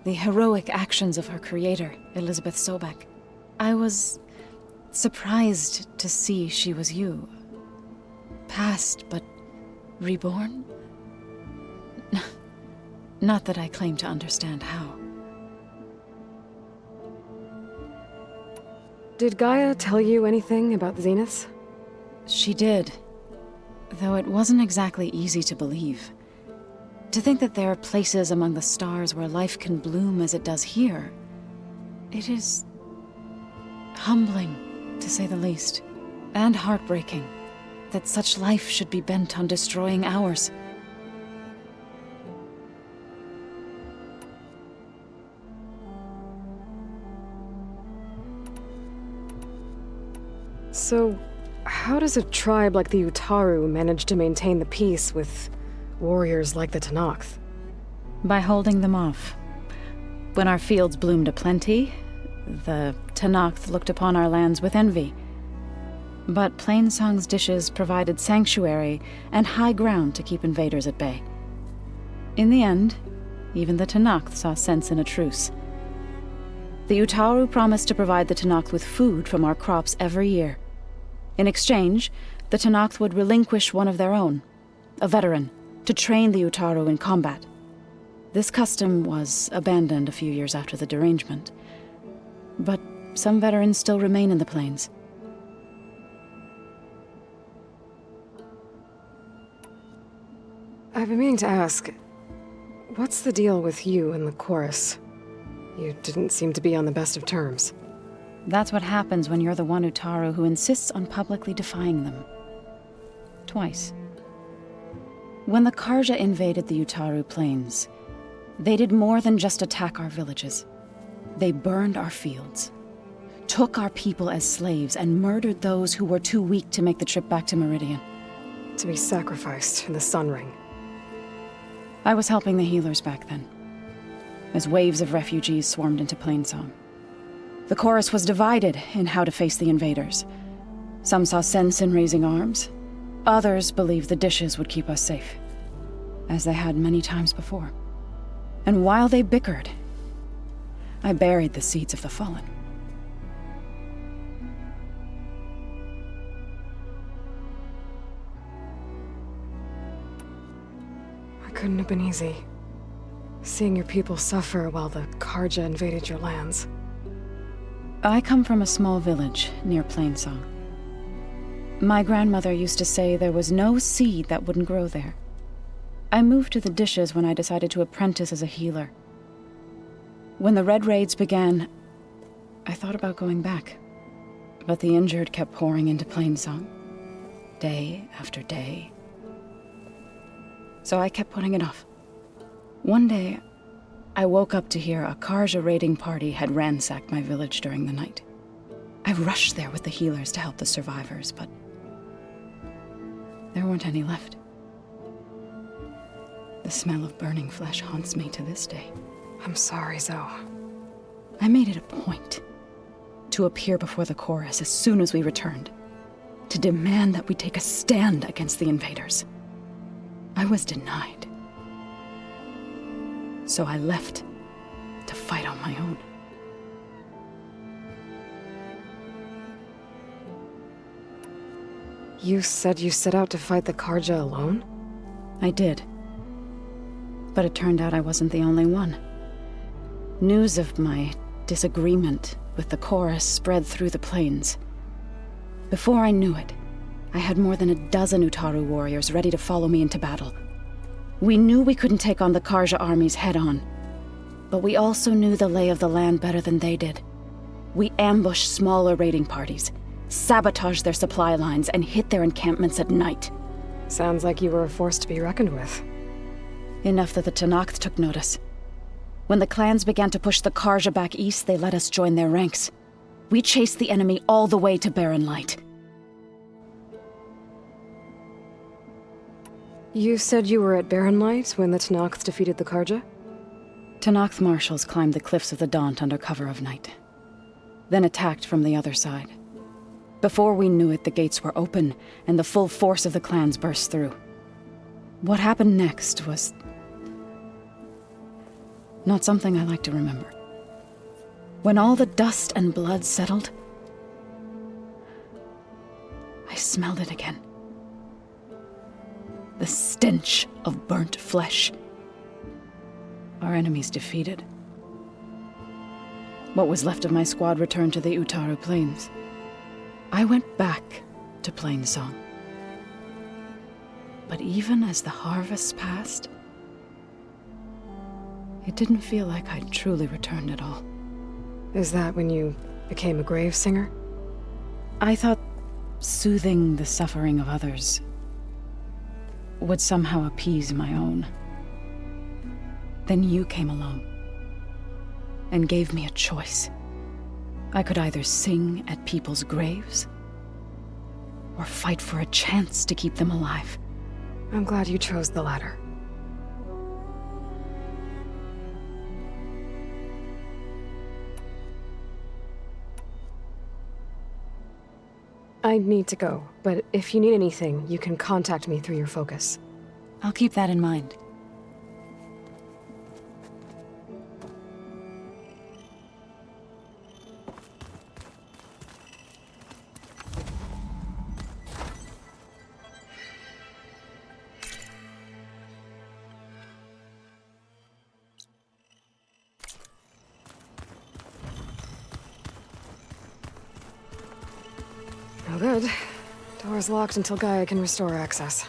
the heroic actions of her creator, Elizabeth Sobek. I was surprised to see she was you. Past, but reborn? Not that I claim to understand how. Did Gaia tell you anything about the Zeniths? She did, though it wasn't exactly easy to believe. To think that there are places among the stars where life can bloom as it does here, it is humbling, to say the least, and heartbreaking that such life should be bent on destroying ours. So, how does a tribe like the Utaru manage to maintain the peace with warriors like the Tenakth? By holding them off. When our fields bloomed aplenty, the Tenakth looked upon our lands with envy. But Plainsong's dishes provided sanctuary and high ground to keep invaders at bay. In the end, even the Tenakth saw sense in a truce. The Utaru promised to provide the Tenakth with food from our crops every year. In exchange, the Tenakth would relinquish one of their own, a veteran, to train the Utaru in combat. This custom was abandoned a few years after the derangement, but some veterans still remain in the plains. I've been meaning to ask, what's the deal with you and the chorus? You didn't seem to be on the best of terms. That's what happens when you're the one Utaru who insists on publicly defying them. Twice. When the Karja invaded the Utaru plains, they did more than just attack our villages. They burned our fields, took our people as slaves, and murdered those who were too weak to make the trip back to Meridian. To be sacrificed in the Sun Ring. I was helping the healers back then, as waves of refugees swarmed into Plainsong. The chorus was divided in how to face the invaders. Some saw sense in raising arms. Others believed the dishes would keep us safe, as they had many times before. And while they bickered, I buried the seeds of the fallen. It couldn't have been easy. Seeing your people suffer while the Karja invaded your lands. I come from a small village near Plainsong. My grandmother used to say there was no seed that wouldn't grow there. I moved to the dishes when I decided to apprentice as a healer. When the Red Raids began, I thought about going back. But the injured kept pouring into Plainsong, day after day. So I kept putting it off. One day, I woke up to hear a Karja raiding party had ransacked my village during the night. I rushed there with the healers to help the survivors, but there weren't any left. The smell of burning flesh haunts me to this day. I'm sorry, Zoe. I made it a point to appear before the chorus as soon as we returned, to demand that we take a stand against the invaders. I was denied. So I left to fight on my own. You said you set out to fight the Karja alone? I did. But it turned out I wasn't the only one. News of my disagreement with the chorus spread through the plains. Before I knew it, I had more than a dozen Utaru warriors ready to follow me into battle. We knew we couldn't take on the Karja armies head-on, but we also knew the lay of the land better than they did. We ambushed smaller raiding parties, sabotaged their supply lines, and hit their encampments at night. Sounds like you were a force to be reckoned with. Enough that the Tenakth took notice. When the clans began to push the Karja back east, they let us join their ranks. We chased the enemy all the way to Barren Light. You said you were at Barren Light when the Tenakth defeated the Karja? Tenakth marshals climbed the cliffs of the Daunt under cover of night, then attacked from the other side. Before we knew it, the gates were open, and the full force of the clans burst through. What happened next was not something I like to remember. When all the dust and blood settled, I smelled it again. The stench of burnt flesh. Our enemies defeated. What was left of my squad returned to the Utaru Plains. I went back to Plainsong. But even as the harvests passed, it didn't feel like I'd truly returned at all. Is that when you became a grave singer? I thought soothing the suffering of others would somehow appease my own. Then you came along and gave me a choice. I could either sing at people's graves or fight for a chance to keep them alive. I'm glad you chose the latter. I need to go, but if you need anything, you can contact me through your focus. I'll keep that in mind. No good. Door's locked until Gaia can restore access.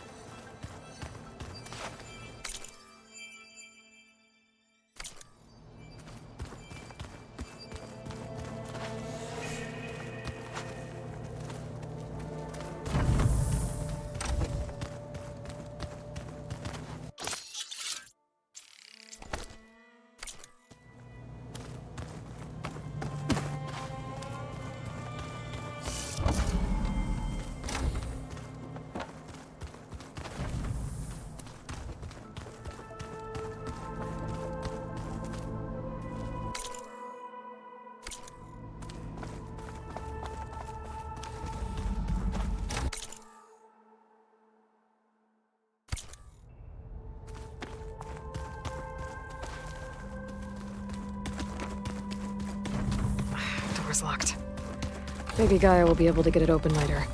Door's locked. Maybe Gaia will be able to get it open later.